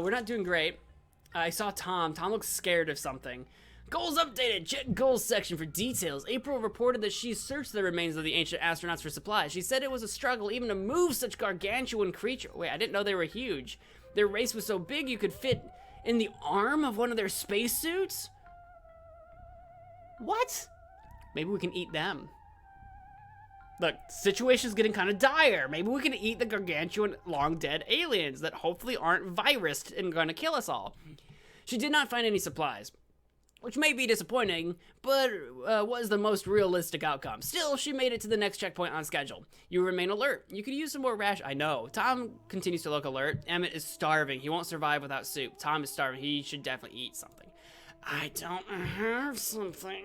we're not doing great. I saw Tom. Tom looks scared of something. Goals updated. Check goals section for details. April reported that she searched the remains of the ancient astronauts for supplies. She said it was a struggle even to move such gargantuan creature. Wait, I didn't know they were huge. Their race was so big you could fit in the arm of one of their spacesuits? What? Maybe we can eat them. Look, situation's getting kind of dire. Maybe we can eat the gargantuan, long-dead aliens that hopefully aren't virused and gonna kill us all. She did not find any supplies, which may be disappointing, but was the most realistic outcome. Still, she made it to the next checkpoint on schedule. You remain alert. You could use some more I know. Tom continues to look alert. Emmett is starving. He won't survive without soup. Tom is starving. He should definitely eat something. I don't have something.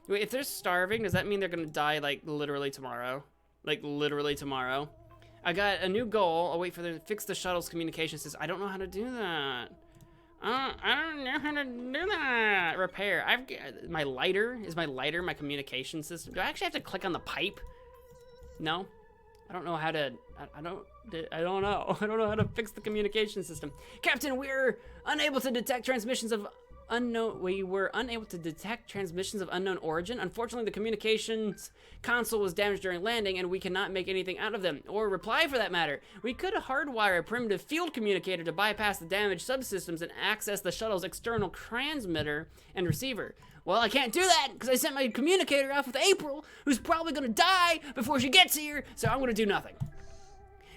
Wait, if they're starving, does that mean they're gonna die, like, literally tomorrow? Like, literally tomorrow? I got a new goal. I'll wait for them to fix the shuttle's communication system. I don't know how to do that. I don't know how to do that. Repair. My lighter. Is my lighter my communication system? Do I actually have to click on the pipe? No? I don't know how to... I don't know. I don't know how to fix the communication system. Captain, we're unable to detect transmissions of... We were unable to detect transmissions of unknown origin. Unfortunately, the communications console was damaged during landing, and we cannot make anything out of them, or reply for that matter. We could hardwire a primitive field communicator to bypass the damaged subsystems and access the shuttle's external transmitter and receiver. Well, I can't do that, because I sent my communicator off with April, who's probably gonna die before she gets here, so I'm gonna do nothing.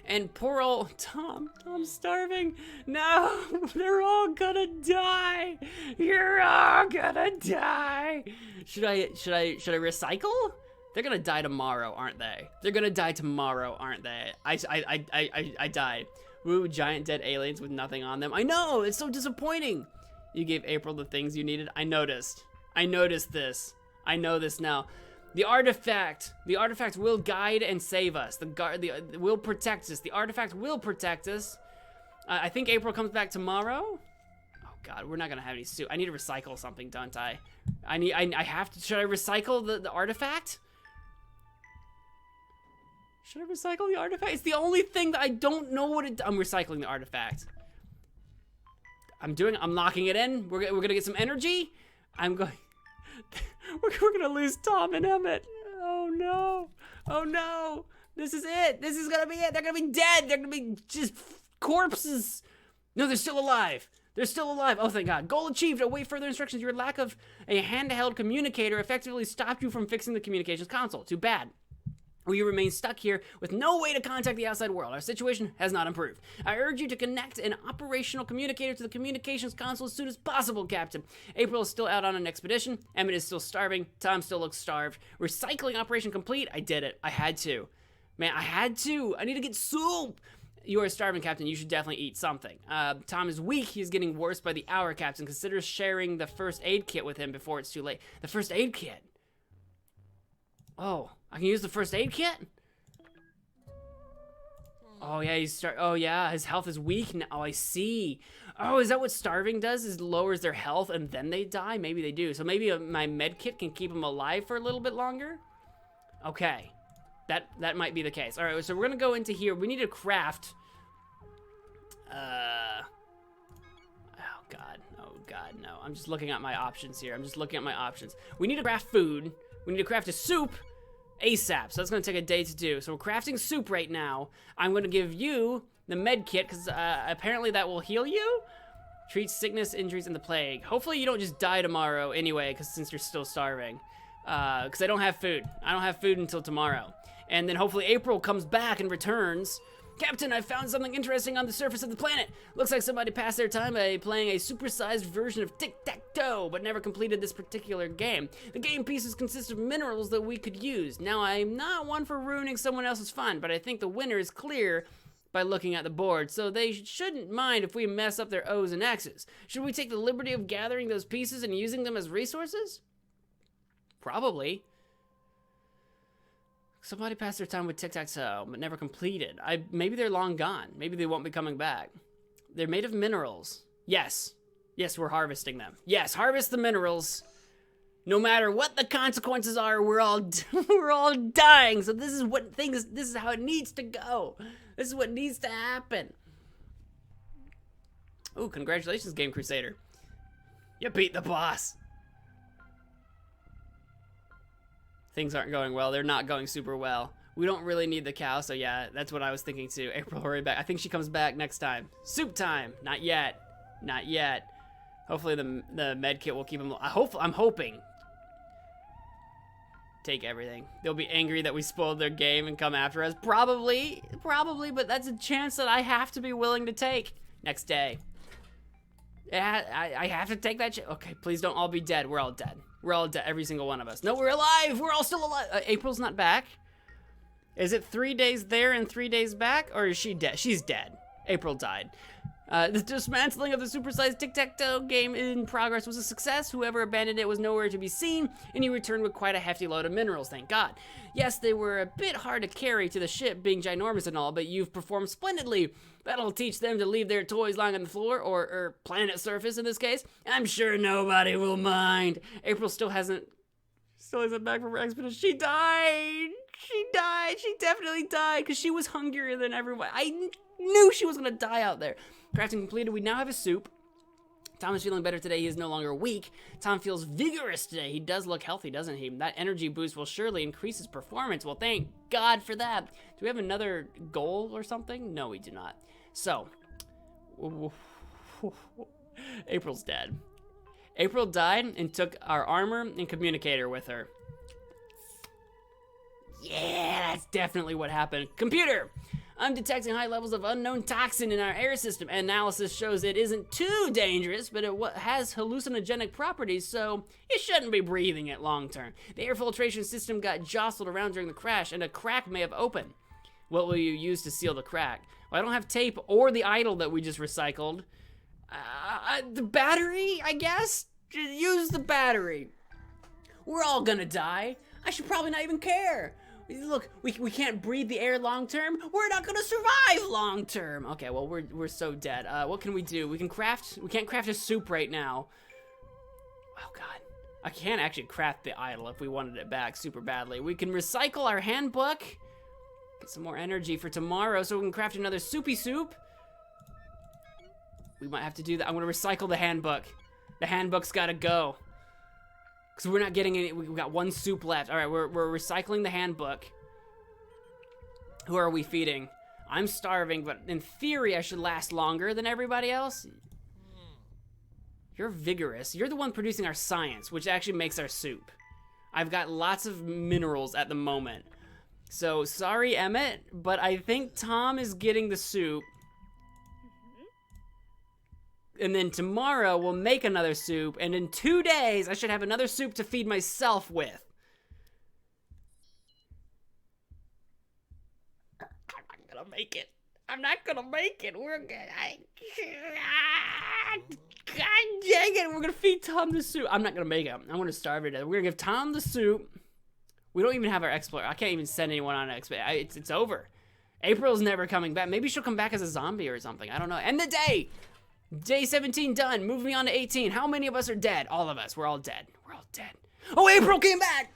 And poor old Tom. Tom's starving. No, they're all gonna die. You're all gonna die. Should I recycle? They're gonna die tomorrow, aren't they? They're gonna die tomorrow, aren't they? I died. Woo, giant dead aliens with nothing on them. I know, it's so disappointing. You gave April the things you needed. I noticed this. I know this now. The artifact will guide and save us. Will protect us. The artifact will protect us. I think April comes back tomorrow. Oh God, we're not gonna have any soup. I need to recycle something, don't I? I have to. Should I recycle the artifact? Should I recycle the artifact? It's the only thing that I don't know what it. I'm recycling the artifact. I'm locking it in. We're gonna get some energy. I'm going. We're gonna lose Tom and Emmett. Oh no. Oh no. This is it. This is gonna be it. They're gonna be dead. They're gonna be just corpses. No, they're still alive. They're still alive. Oh, thank God. Goal achieved. Await further instructions. Your lack of a handheld communicator effectively stopped you from fixing the communications console. Too bad. We remain stuck here with no way to contact the outside world. Our situation has not improved. I urge you to connect an operational communicator to the communications console as soon as possible, Captain. April is still out on an expedition. Emmett is still starving. Tom still looks starved. Recycling operation complete. I did it. I had to. Man, I had to. I need to get soup. You are starving, Captain. You should definitely eat something. Tom is weak. He's getting worse by the hour, Captain. Consider sharing the first aid kit with him before it's too late. The first aid kit? Oh, I can use the first aid kit? Oh yeah, oh yeah, his health is weak now. Oh, I see. Oh, is that what starving does? Is lowers their health and then they die? Maybe they do. So maybe my med kit can keep them alive for a little bit longer? Okay. That might be the case. All right, so we're gonna go into here. We need to craft. Oh God, no. I'm just looking at my options here. We need to craft food. We need to craft a soup ASAP. So that's gonna take a day to do. So we're crafting soup right now. I'm gonna give you the med kit because apparently that will heal you. Treats sickness, injuries, and the plague. Hopefully you don't just die tomorrow anyway, because since you're still starving. Because I don't have food. I don't have food until tomorrow. And then hopefully April comes back and returns. Captain, I found something interesting on the surface of the planet. Looks like somebody passed their time by playing a supersized version of tic-tac-toe, but never completed this particular game. The game pieces consist of minerals that we could use. Now, I'm not one for ruining someone else's fun, but I think the winner is clear by looking at the board, so they shouldn't mind if we mess up their O's and X's. Should we take the liberty of gathering those pieces and using them as resources? Probably. Somebody passed their time with tic-tac-toe, but never completed. Maybe they're long gone. Maybe they won't be coming back. They're made of minerals. Yes. Yes, we're harvesting them. Yes, harvest the minerals. No matter what the consequences are, we're all dying. So this is how it needs to go. This is what needs to happen. Ooh, congratulations, Game Crusader. You beat the boss. Things aren't going well. They're not going super well. We don't really need the cow, so yeah, that's what I was thinking too. April, hurry back. I think she comes back next time. Soup time. Not yet. Not yet. Hopefully the med kit will keep him. I'm hoping. Take everything. They'll be angry that we spoiled their game and come after us. Probably, but that's a chance that I have to be willing to take. Next day. Yeah, I have to take that. Okay, please don't all be dead. We're all dead. We're all dead. Every single one of us. No, we're alive. We're all still alive. April's not back. Is it 3 days there and 3 days back, or is she dead? She's dead. April died. The dismantling of the supersized tic-tac-toe game in progress was a success. Whoever abandoned it was nowhere to be seen, and he returned with quite a hefty load of minerals, thank God. Yes, they were a bit hard to carry to the ship, being ginormous and all, but you've performed splendidly. That'll teach them to leave their toys lying on the floor, or planet surface in this case. I'm sure nobody will mind. April still isn't back from her expedition. She died. She definitely died, because she was hungrier than everyone. I knew she was going to die out there. Crafting completed, we now have a soup. Tom is feeling better today. He is no longer weak. Tom feels vigorous today. He does look healthy, doesn't he? That energy boost will surely increase his performance. Well, thank God for that. Do we have another goal or something? No, we do not. So, April's dead. April died and took our armor and communicator with her. Yeah, that's definitely what happened. Computer! I'm detecting high levels of unknown toxin in our air system. Analysis shows it isn't too dangerous, but it has hallucinogenic properties, so you shouldn't be breathing it long term. The air filtration system got jostled around during the crash, and a crack may have opened. What will you use to seal the crack? Well, I don't have tape or the idol that we just recycled. The battery, I guess? Just use the battery. We're all gonna die. I should probably not even care. Look, we can't breathe the air long term. We're not gonna survive long term. Okay, well we're so dead. What can we do? We can't craft a soup right now. Oh God, I can't actually craft the idol if we wanted it back super badly. We can recycle our handbook. Get some more energy for tomorrow so we can craft another soupy soup. We might have to do that. I'm gonna recycle the handbook. The handbook's gotta go. Because we're not getting any, we've got one soup left. All right, we're recycling the handbook. Who are we feeding? I'm starving, but in theory, I should last longer than everybody else. You're vigorous. You're the one producing our science, which actually makes our soup. I've got lots of minerals at the moment. So, sorry, Emmett, but I think Tom is getting the soup. And then tomorrow we'll make another soup, and in 2 days I should have another soup to feed myself with. I'm not gonna make it. I'm not gonna make it. We're gonna... God dang it, we're gonna feed Tom the soup. I'm not gonna make it. I'm gonna starve to death. We're gonna give Tom the soup. We don't even have our explorer. I can't even send anyone on an expedition. It's over. April's never coming back. Maybe she'll come back as a zombie or something. I don't know. End the day! Day 17 done. Move me on to 18. How many of us are dead? All of us. We're all dead. We're all dead. Oh, April came back!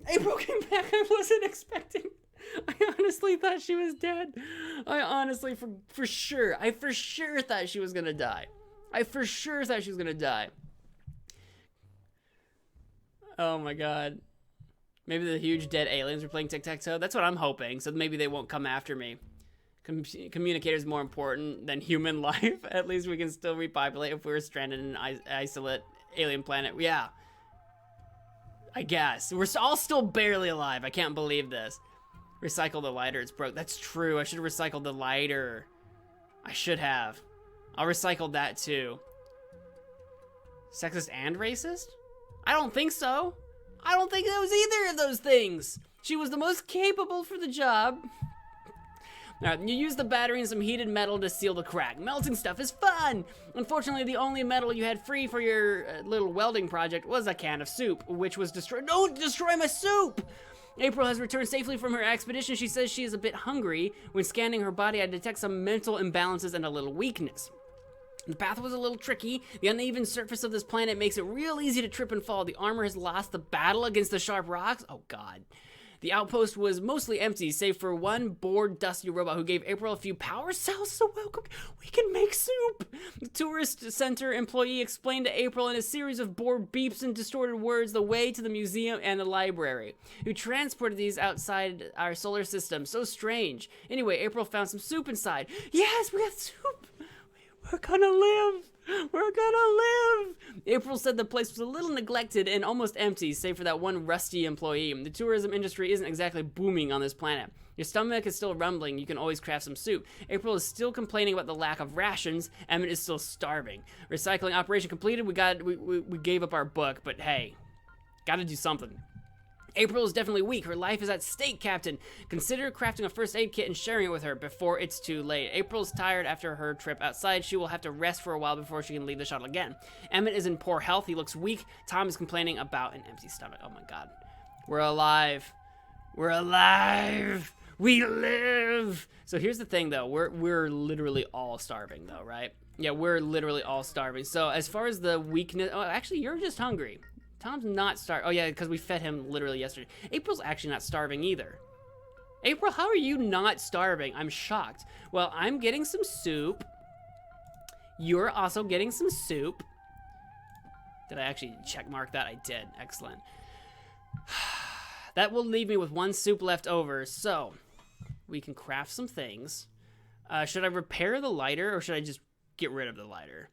April came back. I wasn't expecting. I honestly thought she was dead. I honestly, for sure, I for sure thought she was gonna die. I for sure thought she was gonna die. Oh my God. Maybe the huge dead aliens are playing tic-tac-toe. That's what I'm hoping. So maybe they won't come after me. Communicator is more important than human life. At least we can still repopulate if we were stranded in an isolate alien planet. Yeah. I guess. We're all still barely alive. I can't believe this. Recycle the lighter. It's broke. That's true. I should have recycled the lighter. I should have. I'll recycle that too. Sexist and racist? I don't think so. I don't think it was either of those things. She was the most capable for the job. Now, you use the battery and some heated metal to seal the crack. Melting stuff is fun! Unfortunately, the only metal you had free for your little welding project was a can of soup, which was destroyed. Don't destroy my soup! April has returned safely from her expedition. She says she is a bit hungry. When scanning her body, I detect some mental imbalances and a little weakness. The path was a little tricky. The uneven surface of this planet makes it real easy to trip and fall. The armor has lost the battle against the sharp rocks. Oh, God. The outpost was mostly empty, save for one bored, dusty robot who gave April a few power cells so welcome we can make soup. The tourist center employee explained to April in a series of bored beeps and distorted words the way to the museum and the library, who transported these outside our solar system. So strange. Anyway, April found some soup inside. Yes, we got soup. We're gonna live. We're gonna live! April said the place was a little neglected and almost empty, save for that one rusty employee. The tourism industry isn't exactly booming on this planet. Your stomach is still rumbling. You can always craft some soup. April is still complaining about the lack of rations. Emmett is still starving. Recycling operation completed. We gave up our book, but hey, gotta do something. April is definitely weak. Her life is at stake, Captain. Consider crafting a first aid kit and sharing it with her before it's too late. April's tired after her trip outside. She will have to rest for a while before she can leave the shuttle again. Emmett is in poor health. He looks weak. Tom is complaining about an empty stomach. Oh my god. We're alive. We're alive. We live. So here's the thing, though. We're literally all starving, though, right? Yeah, we're literally all starving. So as far as the weakness... Oh, actually, you're just hungry. Tom's not starving. Oh, yeah, because we fed him literally yesterday. April's actually not starving either. April, how are you not starving? I'm shocked. Well, I'm getting some soup. You're also getting some soup. Did I actually check mark that? I did. Excellent. That will leave me with one soup left over, so we can craft some things. Should I repair the lighter, or should I just get rid of the lighter?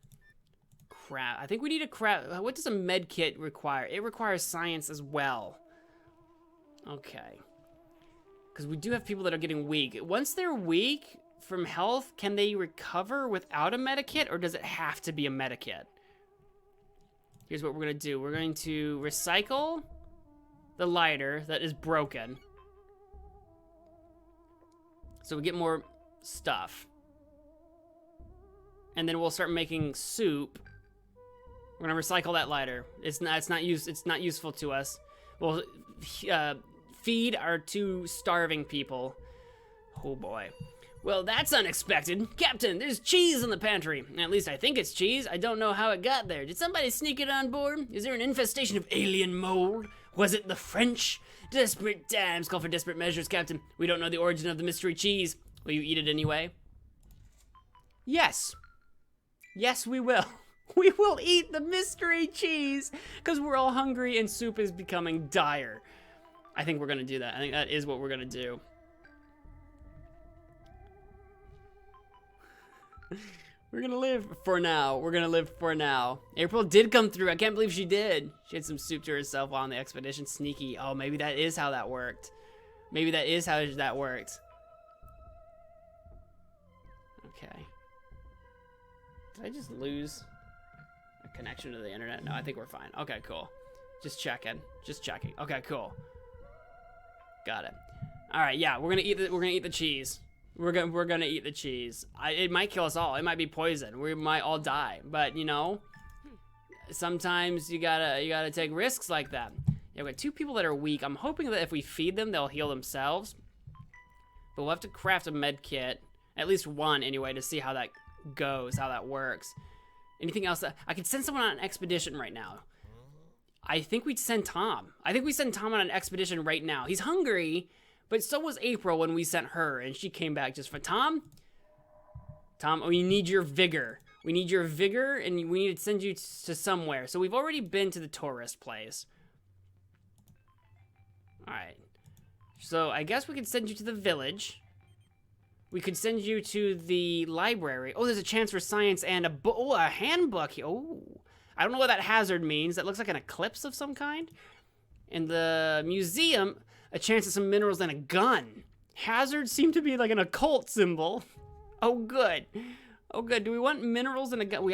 I think we need a craft. What does a med kit require? It requires science as well. Okay. Because we do have people that are getting weak. Once they're weak from health, can they recover without a medikit, or does it have to be a medikit? Here's what we're going to do. We're going to recycle the lighter that is broken, so we get more stuff. And then we'll start making soup. We're gonna recycle that lighter. It's not useful to us. We'll feed our two starving people. Oh boy. Well, that's unexpected. Captain, there's cheese in the pantry. At least I think it's cheese. I don't know how it got there. Did somebody sneak it on board? Is there an infestation of alien mold? Was it the French? Desperate times call for desperate measures, Captain. We don't know the origin of the mystery cheese. Will you eat it anyway? Yes. Yes, we will. We will eat the mystery cheese because we're all hungry and soup is becoming dire. I think we're going to do that. I think that is what we're going to do. We're going to live for now. We're going to live for now. April did come through. I can't believe she did. She had some soup to herself while on the expedition. Sneaky. Oh, maybe that is how that worked. Maybe that is how that worked. Okay. Did I just lose a connection to the internet? No, I think we're fine. Okay, cool. Just checking. Just checking. Okay, cool. Got it. All right, yeah, we're gonna eat the cheese. We're gonna eat the cheese. It might kill us all. It might be poison. We might all die. But you know, sometimes you gotta take risks like that. Yeah, we got two people that are weak. I'm hoping that if we feed them, they'll heal themselves. But we'll have to craft a med kit, at least one anyway, to see how that goes, how that works. Anything else? I could send someone on an expedition right now. I think we'd send Tom. I think we send Tom on an expedition right now. He's hungry, but so was April when we sent her, and she came back just for Tom. Tom, we need your vigor. We need your vigor, and we need to send you to somewhere. So we've already been to the tourist place. All right. So I guess we could send you to the village. We could send you to the library. Oh, there's a chance for science and a handbook. Oh, I don't know what that hazard means. That looks like an eclipse of some kind. In the museum, a chance at some minerals and a gun. Hazards seem to be like an occult symbol. Oh, good. Oh, good. Do we want minerals and a gun? We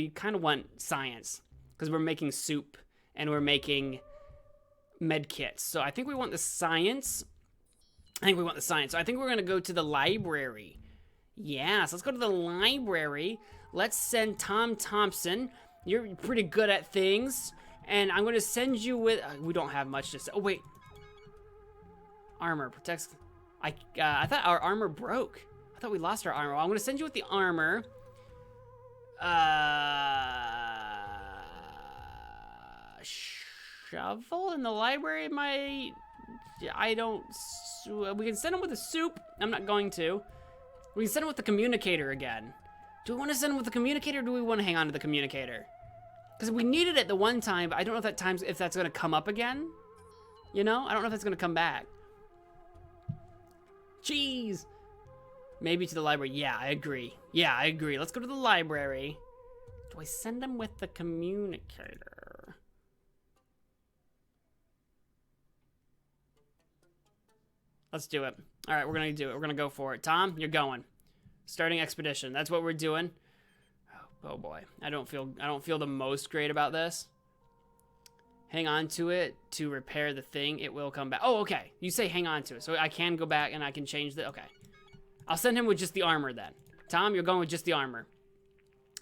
kind of want science because we're making soup and we're making med kits. So I think we want the science. So I think we're going to go to the library. Yes, let's go to the library. Let's send Tom Thompson. You're pretty good at things. And I'm going to send you with... we don't have much to say. Oh, wait. Armor protects... I thought our armor broke. I thought we lost our armor. Well, I'm going to send you with the armor. Shovel in the library might I don't... We can send him with a soup. I'm not going to. We can send him with the communicator again. Do we want to send him with the communicator, or do we want to hang on to the communicator? Because we needed it the one time, but I don't know if that's going to come up again. You know? I don't know if that's going to come back. Jeez. Maybe to the library. Yeah, I agree. Yeah, I agree. Let's go to the library. Do I send him with the communicator? Let's do it. All right, we're going to do it. We're going to go for it. Tom, you're going. Starting expedition. That's what we're doing. Oh boy. I don't feel the most great about this. Hang on to it to repair the thing. It will come back. Oh, okay. You say hang on to it. So I can go back and I can change the... Okay. I'll send him with just the armor then. Tom, you're going with just the armor.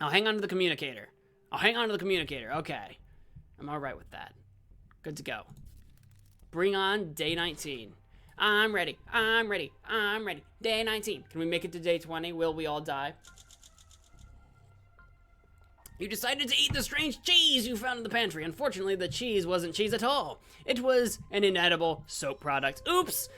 I'll hang on to the communicator. Okay. I'm all right with that. Good to go. Bring on day 19. I'm ready. Day 19. Can we make it to day 20? Will we all die? You decided to eat the strange cheese you found in the pantry. Unfortunately, the cheese wasn't cheese at all. It was an inedible soap product. Oops!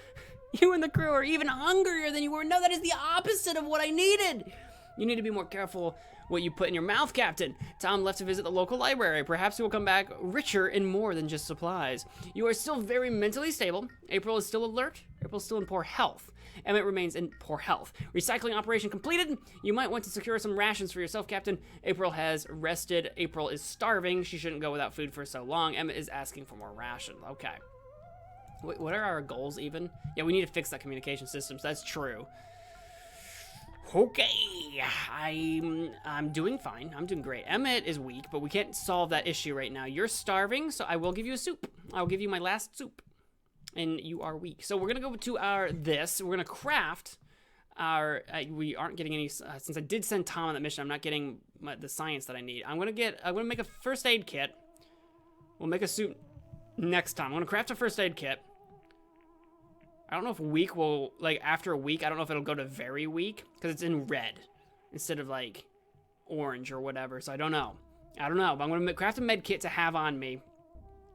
You and the crew are even hungrier than you were. No, that is the opposite of what I needed. You need to be more careful what you put in your mouth, Captain. Tom left to visit the local library. Perhaps he will come back richer in more than just supplies. You are still very mentally stable. April is still alert. April's still in poor health. Emmett remains in poor health. Recycling operation completed. You might want to secure some rations for yourself, Captain. April has rested. April is starving. She shouldn't go without food for so long. Emmett is asking for more rations. Okay. What are our goals even? Yeah, we need to fix that communication system. So that's true. Okay, I'm doing fine. I'm doing great. Emmett is weak, but we can't solve that issue right now. You're starving, so I will give you a soup. I'll give you my last soup. And you are weak. So we're going to go to We're going to craft our... we aren't getting any... since I did send Tom on that mission, I'm not getting the science that I need. I'm going to make a first aid kit. We'll make a soup next time. I'm going to craft a first aid kit. I don't know if weak will, like, after a week, I don't know if it'll go to very weak, because it's in red, instead of, like, orange or whatever, so I don't know, but I'm going to craft a med kit to have on me.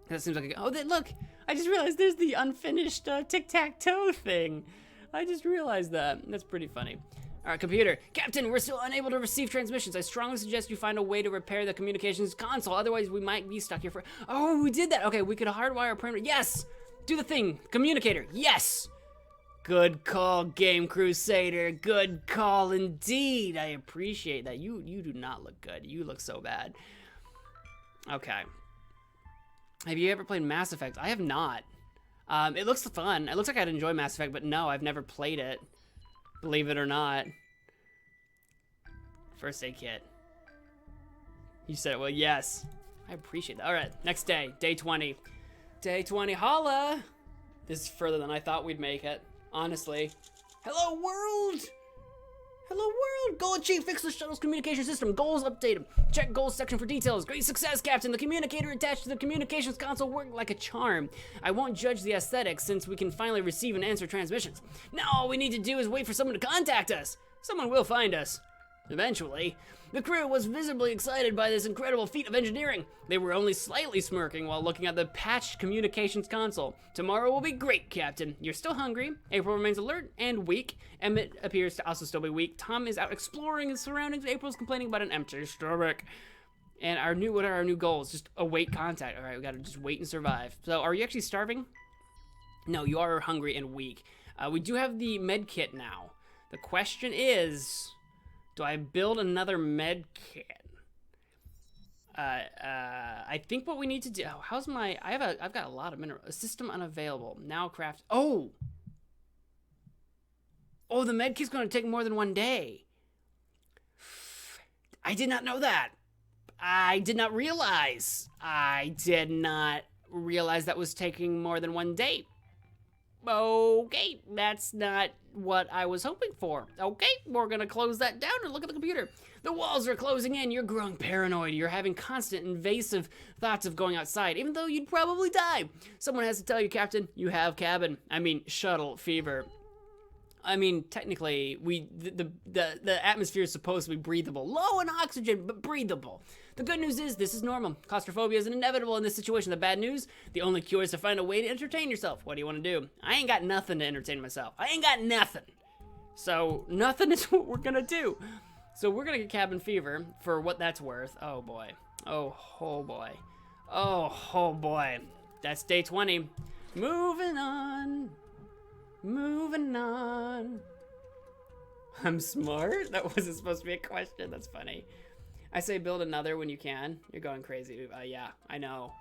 That seems like, look, I just realized there's the unfinished tic-tac-toe thing. I just realized that. That's pretty funny. All right, computer. Captain, we're still unable to receive transmissions. I strongly suggest you find a way to repair the communications console, otherwise we might be stuck here for... Oh, we did that. Okay, we could hardwire a permanent... Yes! Do the thing. Communicator. Yes! Good call, Game Crusader. Good call indeed. I appreciate that. You do not look good. You look so bad. Okay. Have you ever played Mass Effect? I have not. It looks fun. It looks like I'd enjoy Mass Effect, but no, I've never played it. Believe it or not. First aid kit. You said it well. Yes. I appreciate that. All right. Next day. Day 20. Day 20, holla! This is further than I thought we'd make it, honestly. Hello, world! Hello, world! Goal achieved, fix the shuttle's communication system. Goals updated. Check goals section for details. Great success, Captain. The communicator attached to the communications console worked like a charm. I won't judge the aesthetics since we can finally receive and answer transmissions. Now all we need to do is wait for someone to contact us. Someone will find us. Eventually. The crew was visibly excited by this incredible feat of engineering. They were only slightly smirking while looking at the patched communications console. Tomorrow will be great, Captain. You're still hungry. April remains alert and weak. Emmett appears to also still be weak. Tom is out exploring his surroundings. April's complaining about an empty stomach. And what are our new goals? Just await contact. All right, we gotta just wait and survive. So are you actually starving? No, you are hungry and weak. We do have the med kit now. The question is... Do I build another med kit? I think what we need to do. Oh, how's my? I've got a lot of mineral. System unavailable. Now craft. Oh, the med kit's going to take more than one day. I did not know that. I did not realize that was taking more than one day. Okay, that's not what I was hoping for. Okay, we're gonna close that down and look at the computer. The walls are closing in. You're growing paranoid. You're having constant invasive thoughts of going outside, even though you'd probably die. Someone has to tell you, Captain, you have shuttle fever. I mean, technically, the atmosphere is supposed to be breathable. Low in oxygen, but breathable. The good news is this is normal. Claustrophobia is inevitable in this situation. The bad news, the only cure is to find a way to entertain yourself. What do you want to do? I ain't got nothing to entertain myself. I ain't got nothing. So nothing is what we're gonna do. So we're gonna get cabin fever for what that's worth. Oh boy. Oh boy. Oh boy. That's day 20. Moving on. Moving on. I'm smart? That wasn't supposed to be a question. That's funny. I say build another when you can. You're going crazy. Yeah, I know.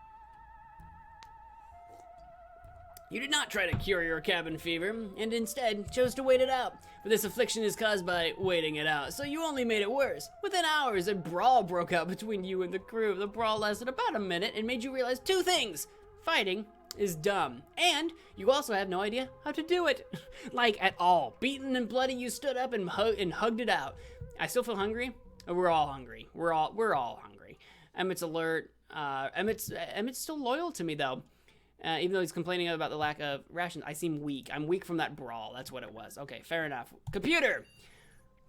You did not try to cure your cabin fever, and instead chose to wait it out. But this affliction is caused by waiting it out, so you only made it worse. Within hours, a brawl broke out between you and the crew. The brawl lasted about a minute and made you realize 2 things. Fighting is dumb, and you also have no idea how to do it. Like, at all. Beaten and bloody, you stood up and hugged it out. I still feel hungry. We're all hungry. We're all hungry. Emmett's alert. Emmett's still loyal to me, though. Even though he's complaining about the lack of rations, I seem weak. I'm weak from that brawl. That's what it was. Okay, fair enough. Computer!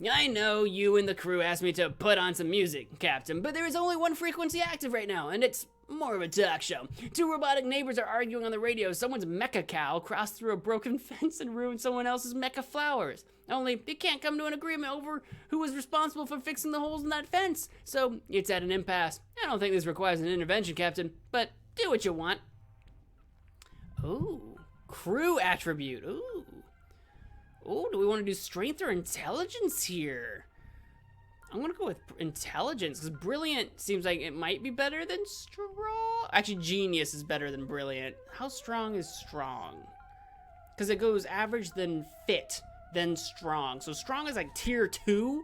I know you and the crew asked me to put on some music, Captain, but there is only one frequency active right now, and it's more of a talk show. 2 robotic neighbors are arguing on the radio. Someone's mecha cow crossed through a broken fence and ruined someone else's mecha flowers. Only, they can't come to an agreement over who was responsible for fixing the holes in that fence. So, it's at an impasse. I don't think this requires an intervention, Captain, but do what you want. Ooh, crew attribute. Ooh. Ooh, do we want to do strength or intelligence here? I'm gonna go with intelligence, because brilliant seems like it might be better than strong. Actually, genius is better than brilliant. How strong is strong? Because it goes average, then fit, then strong. So strong is like tier 2,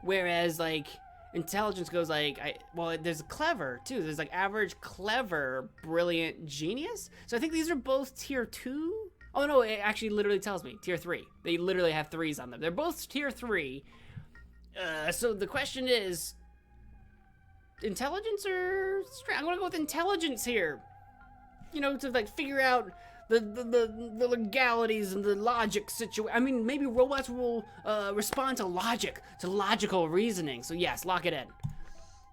whereas like intelligence goes like, well, there's clever too. There's like average, clever, brilliant, genius. So I think these are both tier 2. Oh no, it actually literally tells me tier 3. They literally have 3s on them. They're both tier 3. So the question is, intelligence or strength? I'm gonna go with intelligence here. You know, to like figure out the legalities and the logic situation. I mean, maybe robots will respond to logic, to logical reasoning. So yes, lock it in.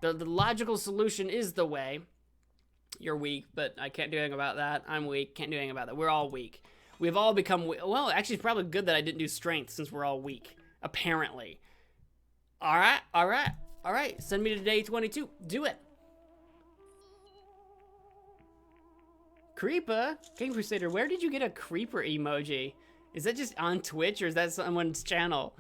The logical solution is the way. You're weak, but I can't do anything about that. I'm weak, can't do anything about that. We're all weak. We've all become weak. Well, actually, it's probably good that I didn't do strength since we're all weak, apparently. All right. Send me to day 22. Do it. Creeper? King Crusader, where did you get a creeper emoji? Is that just on Twitch or is that someone's channel?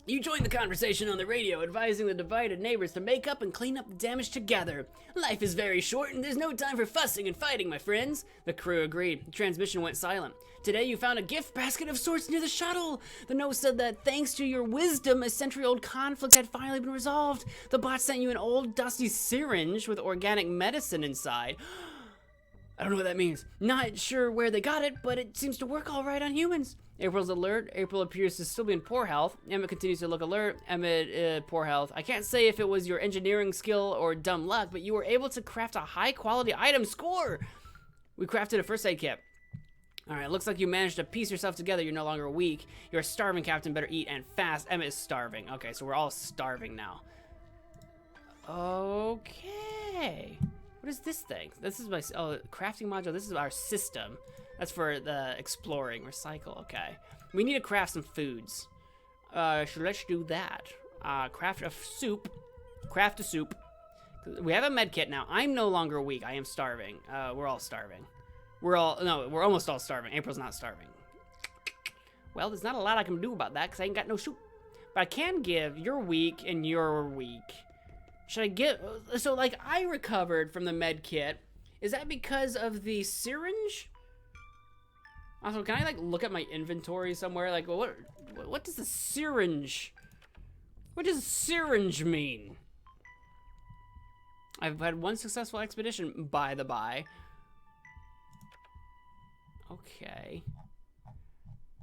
You joined the conversation on the radio, advising the divided neighbors to make up and clean up the damage together. Life is very short and there's no time for fussing and fighting, my friends. The crew agreed. The transmission went silent. Today you found a gift basket of sorts near the shuttle. The note said that thanks to your wisdom, a century-old conflict had finally been resolved. The bot sent you an old dusty syringe with organic medicine inside. I don't know what that means. Not sure where they got it, but it seems to work all right on humans. April's alert. April appears to still be in poor health. Emmett continues to look alert. Emmett, poor health. I can't say if it was your engineering skill or dumb luck, but you were able to craft a high-quality item. Score! We crafted a first aid kit. Alright, looks like you managed to piece yourself together. You're no longer weak. You're starving, Captain. Better eat and fast. Emmett is starving. Okay, so we're all starving now. Okay. What is this thing? This is my crafting module. This is our system. That's for the exploring. Recycle. Okay. We need to craft some foods. So let's do that. Craft a soup. Craft a soup. We have a med kit now. I'm no longer weak. I am starving. We're all starving. We're almost all starving. April's not starving. Well, there's not a lot I can do about that because I ain't got no soup. But I can give, you're weak and you're weak. Should I get, so like I recovered from the med kit. Is that because of the syringe? Also, can I like look at my inventory somewhere? Like, well, what does the syringe, what does syringe mean? I've had one successful expedition, by the by. Okay.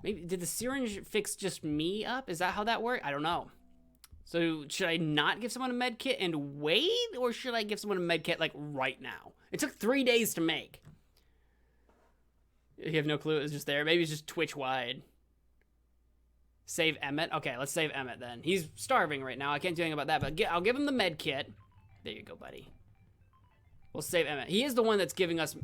Maybe, did the syringe fix just me up? Is that how that worked? I don't know. So should I not give someone a med kit and wait? Or should I give someone a med kit like right now? It took 3 days to make. You have no clue it was just there. Maybe it's just Twitch wide. Save Emmett. Okay, let's save Emmett then. He's starving right now. I can't do anything about that, but I'll give him the med kit. There you go, buddy. We'll save Emmett. He is the one that's giving us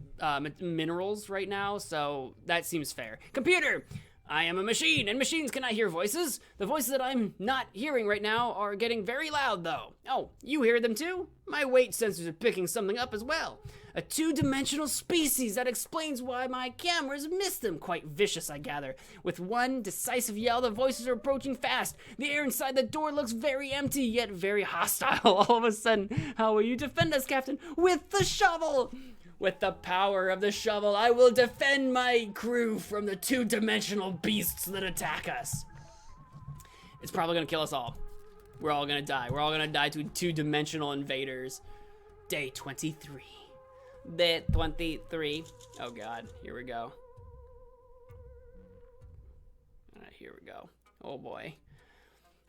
minerals right now, so that seems fair. Computer! I am a machine, and machines cannot hear voices. The voices that I'm not hearing right now are getting very loud, though. Oh, you hear them too? My weight sensors are picking something up as well. A two-dimensional species. That explains why my cameras missed them. Quite vicious, I gather. With one decisive yell, the voices are approaching fast. The air inside the door looks very empty, yet very hostile. All of a sudden, how will you defend us, Captain? With the shovel! With the power of the shovel, I will defend my crew from the two-dimensional beasts that attack us. It's probably gonna kill us all. We're all gonna die. We're all gonna die to two-dimensional invaders. Day 23. Day 23. Oh God, here we go. Here we go. Oh boy.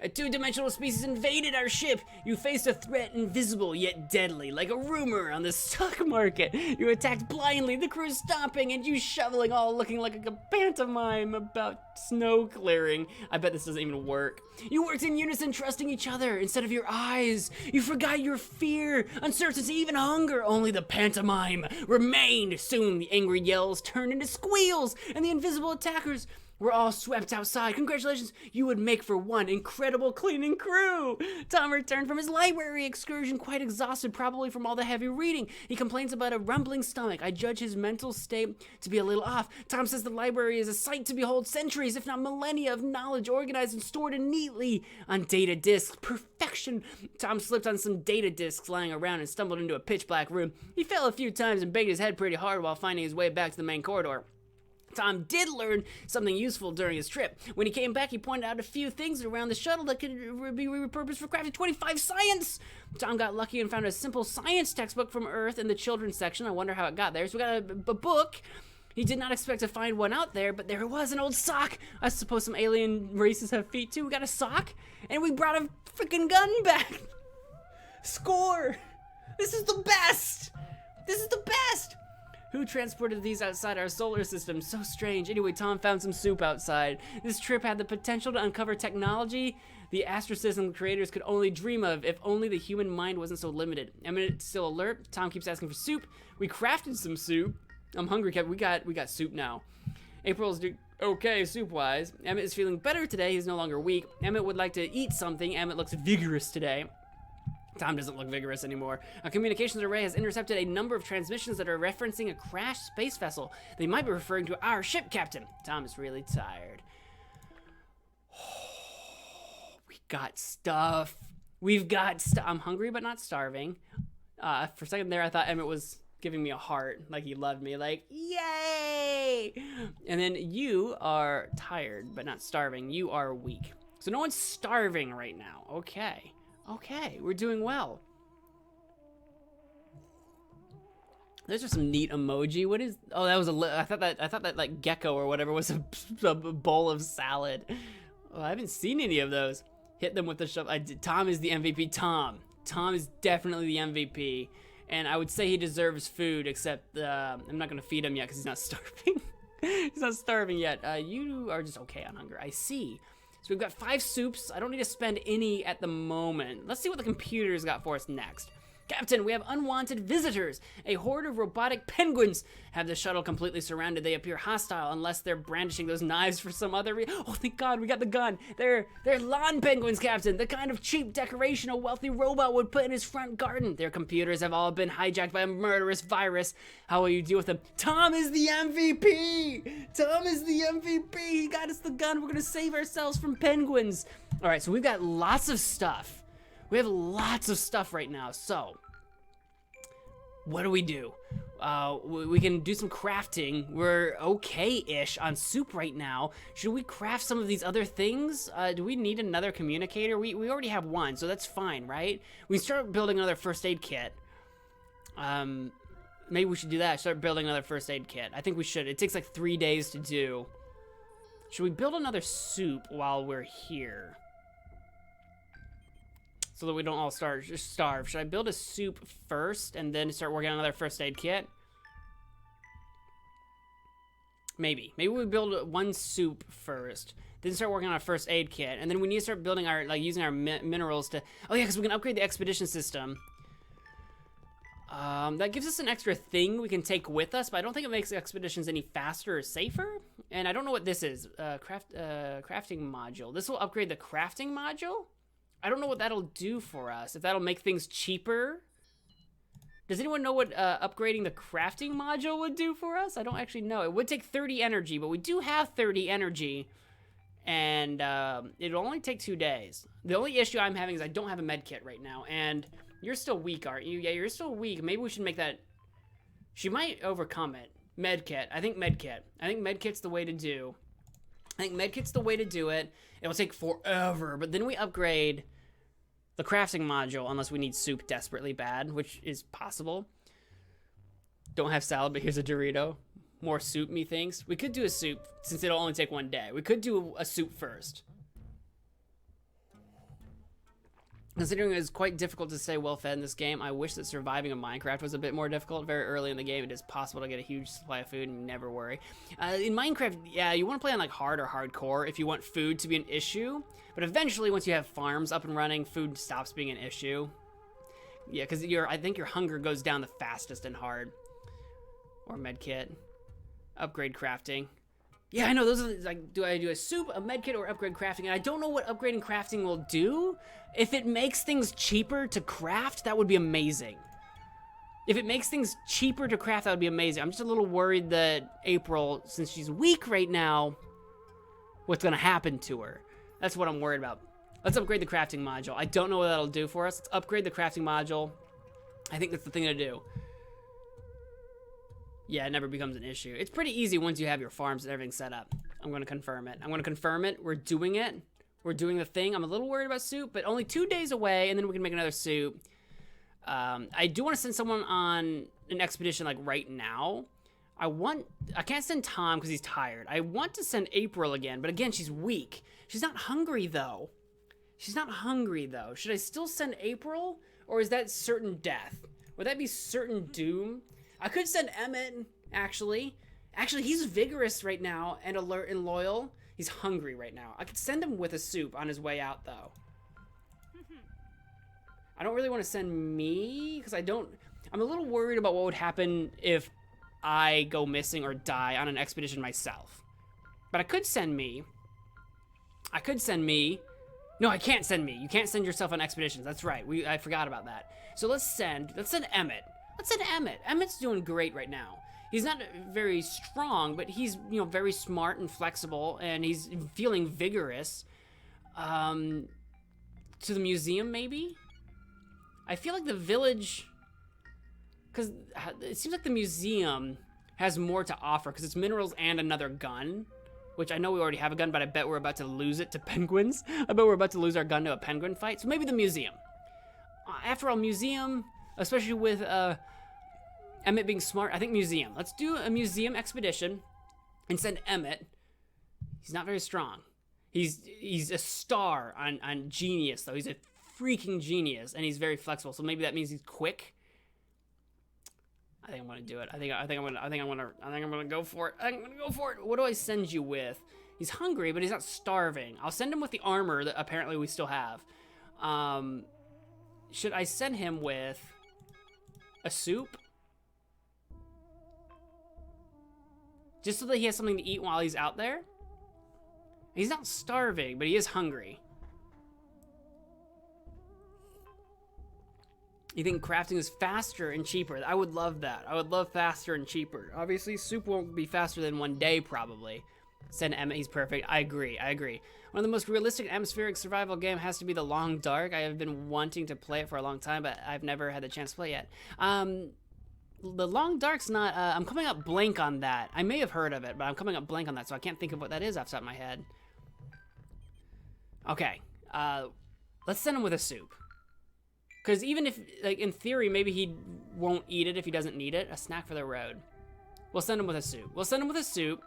A two-dimensional species invaded our ship. You faced a threat invisible yet deadly, like a rumor on the stock market. You attacked blindly, the crew stomping, and you shoveling, all looking like a pantomime about snow clearing. I bet this doesn't even work. You worked in unison, trusting each other instead of your eyes. You forgot your fear, uncertainty, even hunger. Only the pantomime remained. Soon the angry yells turned into squeals, and the invisible attackers were all swept outside. Congratulations, you would make for one incredible cleaning crew. Tom returned from his library excursion quite exhausted, probably from all the heavy reading. He complains about a rumbling stomach. I judge his mental state to be a little off. Tom says the library is a sight to behold, centuries, if not millennia, of knowledge organized and stored neatly on data disks. Perfection. Tom slipped on some data disks lying around and stumbled into a pitch black room. He fell a few times and banged his head pretty hard while finding his way back to the main corridor. Tom did learn something useful during his trip. When he came back, he pointed out a few things around the shuttle that could be repurposed for crafting 25 science. Tom got lucky and found a simple science textbook from Earth in the children's section. I wonder how it got there. So we got a book. He did not expect to find one out there, but there it was, an old sock. I suppose some alien races have feet too. We got a sock, and we brought a freaking gun back. Score! This is the best! This is the best! Who transported these outside our solar system? So strange. Anyway, Tom found some soup outside. This trip had the potential to uncover technology the astrosystem creators could only dream of if only the human mind wasn't so limited. Emmett's still alert. Tom keeps asking for soup. We crafted some soup. I'm hungry, Kevin. We got soup now. April's okay soup-wise. Emmett is feeling better today. He's no longer weak. Emmett would like to eat something. Emmett looks vigorous today. Tom doesn't look vigorous anymore. A communications array has intercepted a number of transmissions that are referencing a crashed space vessel. They might be referring to our ship, Captain. Tom is really tired. We got stuff. We've got stuff. I'm hungry but not starving. For a second there, I thought Emmett was giving me a heart, like he loved me, like, yay! And then you are tired but not starving. You are weak. So no one's starving right now. Okay. Okay, we're doing well. Those are some neat emoji. What is? Oh, that was I thought that like gecko or whatever was a bowl of salad. Oh, I haven't seen any of those. Hit them with the shovel. Tom is the MVP. Tom is definitely the MVP, and I would say he deserves food. Except I'm not gonna feed him yet because he's not starving. He's not starving yet. You are just okay on hunger. I see. So we've got 5 soups. I don't need to spend any at the moment. Let's see what the computer's got for us next. Captain, we have unwanted visitors. A horde of robotic penguins have the shuttle completely surrounded. They appear hostile unless they're brandishing those knives for some other reason. Oh, thank God, we got the gun. They're lawn penguins, Captain. The kind of cheap decoration a wealthy robot would put in his front garden. Their computers have all been hijacked by a murderous virus. How will you deal with them? Tom is the MVP. Tom is the MVP. He got us the gun. We're gonna save ourselves from penguins. All right, so we've got lots of stuff. We have lots of stuff right now, so what do? We can do some crafting. We're okay-ish on soup right now. Should we craft some of these other things? Do we need another communicator? We already have one, so that's fine, right? We start building another first aid kit. Maybe we should do that, start building another first aid kit. I think we should. It takes like 3 days to do. Should we build another soup while we're here? So that we don't all starve. Should I build a soup first and then start working on another first aid kit? Maybe we build one soup first, then start working on our first aid kit, and then we need to start building our, like, using our minerals to, oh yeah, because we can upgrade the expedition system. That gives us an extra thing we can take with us, but I don't think it makes expeditions any faster or safer. And I don't know what this is. Crafting module. This will upgrade the crafting module? I don't know what that'll do for us. If that'll make things cheaper. Does anyone know what upgrading the crafting module would do for us? I don't actually know. It would take 30 energy, but we do have 30 energy. And it'll only take 2 days. The only issue I'm having is I don't have a med kit right now, and you're still weak, aren't you? Yeah, you're still weak. Maybe we should make that... She might overcome it. Medkit. I think medkit. I think medkit's the way to do. I think medkit's the way to do it. It'll take forever, but then we upgrade the crafting module, unless we need soup desperately bad, which is possible. Don't have salad, but here's a Dorito. More soup, methinks. We could do a soup, since it'll only take 1 day. We could do a soup first. Considering it is quite difficult to stay well fed in this game, I wish that surviving in Minecraft was a bit more difficult. Very early in the game, it is possible to get a huge supply of food and never worry. In Minecraft, yeah, you want to play on like hard or hardcore if you want food to be an issue. But eventually, once you have farms up and running, food stops being an issue. Yeah, because I think your hunger goes down the fastest in hard. Or medkit. Upgrade crafting. Yeah, I know, those are, like, do I do a soup, a medkit, or upgrade crafting? And I don't know what upgrading crafting will do. If it makes things cheaper to craft, that would be amazing. If it makes things cheaper to craft, that would be amazing. I'm just a little worried that April, since she's weak right now, what's gonna happen to her? That's what I'm worried about. Let's upgrade the crafting module. I don't know what that'll do for us. Let's upgrade the crafting module. I think that's the thing to do. Yeah, it never becomes an issue. It's pretty easy once you have your farms and everything set up. I'm going to confirm it. I'm going to confirm it. We're doing it. We're doing the thing. I'm a little worried about soup, but only 2 days away, and then we can make another soup. I do want to send someone on an expedition, like, right now. I can't send Tom because he's tired. I want to send April again, but again, she's weak. She's not hungry, though. She's not hungry, though. Should I still send April, or is that certain death? Would that be certain doom? I could send Emmett, actually. Actually, he's vigorous right now and alert and loyal. He's hungry right now. I could send him with a soup on his way out, though. I don't really want to send me, because I'm a little worried about what would happen if I go missing or die on an expedition myself. But I could send me. No, I can't send me. You can't send yourself on expeditions. That's right. I forgot about that. So let's send Emmett. Let's send Emmett. Emmett's doing great right now. He's not very strong, but he's, very smart and flexible, and he's feeling vigorous. To the museum, maybe? I feel like the village... Because it seems like the museum has more to offer, because it's minerals and another gun. Which I know we already have a gun, but I bet we're about to lose it to penguins. I bet we're about to lose our gun to a penguin fight. So maybe the museum. After all, museum... Especially with Emmett being smart. I think museum. Let's do a museum expedition and send Emmett. He's not very strong. He's a star on genius, though. He's a freaking genius, and he's very flexible. So maybe that means he's quick. I think I'm gonna do it. I think I'm gonna go for it. I'm gonna go for it. What do I send you with? He's hungry, but he's not starving. I'll send him with the armor that apparently we still have. Should I send him with a soup? Just so that he has something to eat while he's out there? He's not starving, but he is hungry. You think crafting is faster and cheaper? I would love that. I would love faster and cheaper. Obviously, soup won't be faster than 1 day, probably. Send Emmett, he's perfect. I agree. One of the most realistic atmospheric survival game has to be The Long Dark. I have been wanting to play it for a long time, but I've never had the chance to play it yet. The Long Dark's not... I'm coming up blank on that. I may have heard of it, but I'm coming up blank on that, so I can't think of what that is off the top of my head. Okay. Let's send him with a soup. Because even if, like, in theory, maybe he won't eat it if he doesn't need it. A snack for the road. We'll send him with a soup.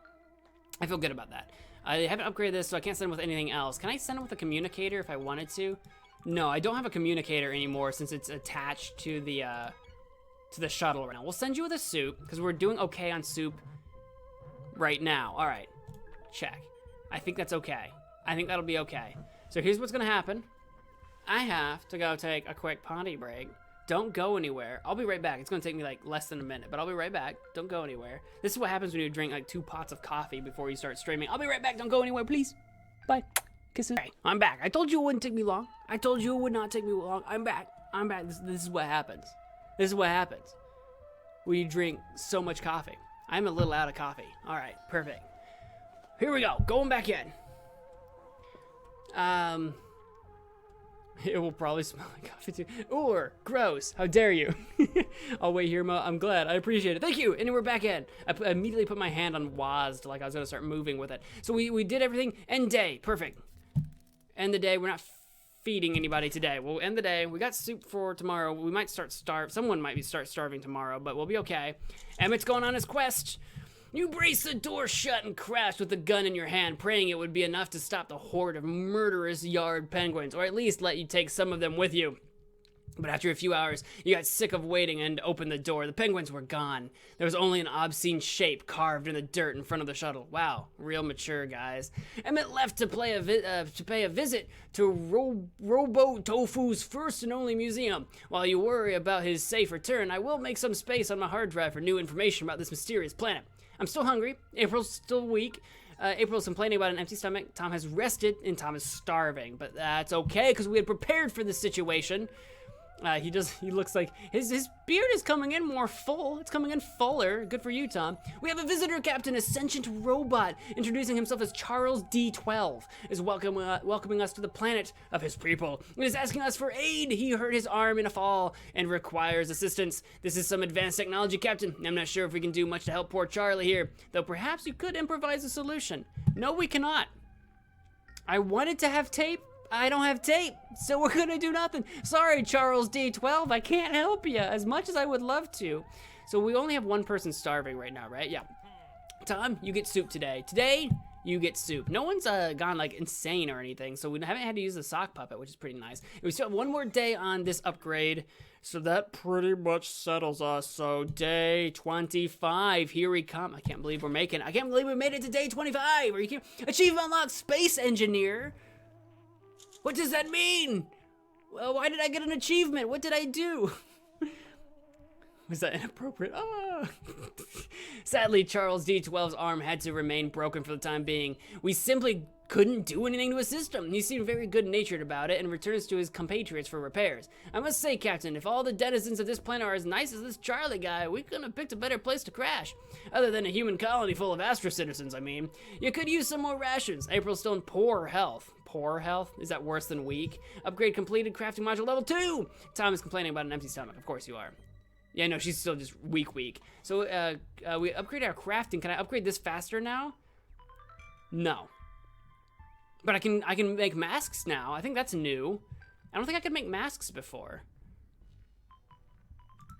I feel good about that. I haven't upgraded this, so I can't send him with anything else. Can I send him with a communicator if I wanted to? No, I don't have a communicator anymore since it's attached to the shuttle right now. We'll send you with a soup, because we're doing okay on soup right now. All right, check. I think that's okay. I think that'll be okay. So here's what's gonna happen. I have to go take a quick potty break. Don't go anywhere. I'll be right back. It's gonna take me like less than a minute, but I'll be right back. Don't go anywhere. This is what happens when you drink like 2 pots of coffee before you start streaming. I'll be right back. Don't go anywhere, please. Bye. Kisses. Okay, I'm back. I told you it wouldn't take me long. I told you it would not take me long. I'm back. I'm back. This is what happens. This is what happens when you drink so much coffee. I'm a little out of coffee. All right, perfect. Here we go. Going back in. It will probably smell like coffee too. Or gross. How dare you? I'll wait here, Mo. I'm glad. I appreciate it. Thank you. And we're back in. I immediately put my hand on WASD like I was going to start moving with it. So we did everything. End day. Perfect. End the day. We're not feeding anybody today. We'll end the day. We got soup for tomorrow. We might start Someone might start starving tomorrow, but we'll be okay. Emmett's going on his quest. You brace the door shut and crash with the gun in your hand, praying it would be enough to stop the horde of murderous yard penguins, or at least let you take some of them with you. But after a few hours, you got sick of waiting and opened the door. The penguins were gone. There was only an obscene shape carved in the dirt in front of the shuttle. Wow, real mature, guys. Emmett left to pay a visit to Robo Tofu's first and only museum. While you worry about his safe return, I will make some space on my hard drive for new information about this mysterious planet. I'm still hungry. April's still weak. April's complaining about an empty stomach. Tom has rested, and Tom is starving. But that's okay, because we had prepared for this situation. He looks like his beard is coming in more full. It's coming in fuller. Good for you, Tom. We have a visitor captain, a sentient robot, introducing himself as Charles D12, is welcoming us to the planet of his people, and is asking us for aid. He hurt his arm in a fall and requires assistance. This is some advanced technology, Captain. I'm not sure if we can do much to help poor Charlie here, though perhaps you could improvise a solution. No, we cannot. I wanted to have tape. I don't have tape, so we're gonna do nothing. Sorry, Charles D12, I can't help you as much as I would love to. So we only have one person starving right now, right? Yeah. Tom, you get soup today. Today, you get soup. No one's gone like insane or anything, so we haven't had to use the sock puppet, which is pretty nice. We still have one more day on this upgrade, so that pretty much settles us. So day 25, here we come. I can't believe we made it to day 25. Are you kidding? Achievement unlocked, Space Engineer. What does that mean? Well, why did I get an achievement? What did I do? Was that inappropriate? Ah. Sadly, Charles D12's arm had to remain broken for the time being. We simply couldn't do anything to assist him. He seemed very good-natured about it and returns to his compatriots for repairs. I must say, Captain, if all the denizens of this planet are as nice as this Charlie guy, we couldn't have picked a better place to crash. Other than a human colony full of Astro citizens, I mean. You could use some more rations. April's still in poor health. Poor health? Is that worse than weak? Upgrade completed, crafting module level 2! Tom is complaining about an empty stomach. Of course you are. Yeah, no, she's still just weak. So, we upgrade our crafting. Can I upgrade this faster now? No. But I can make masks now. I think that's new. I don't think I could make masks before.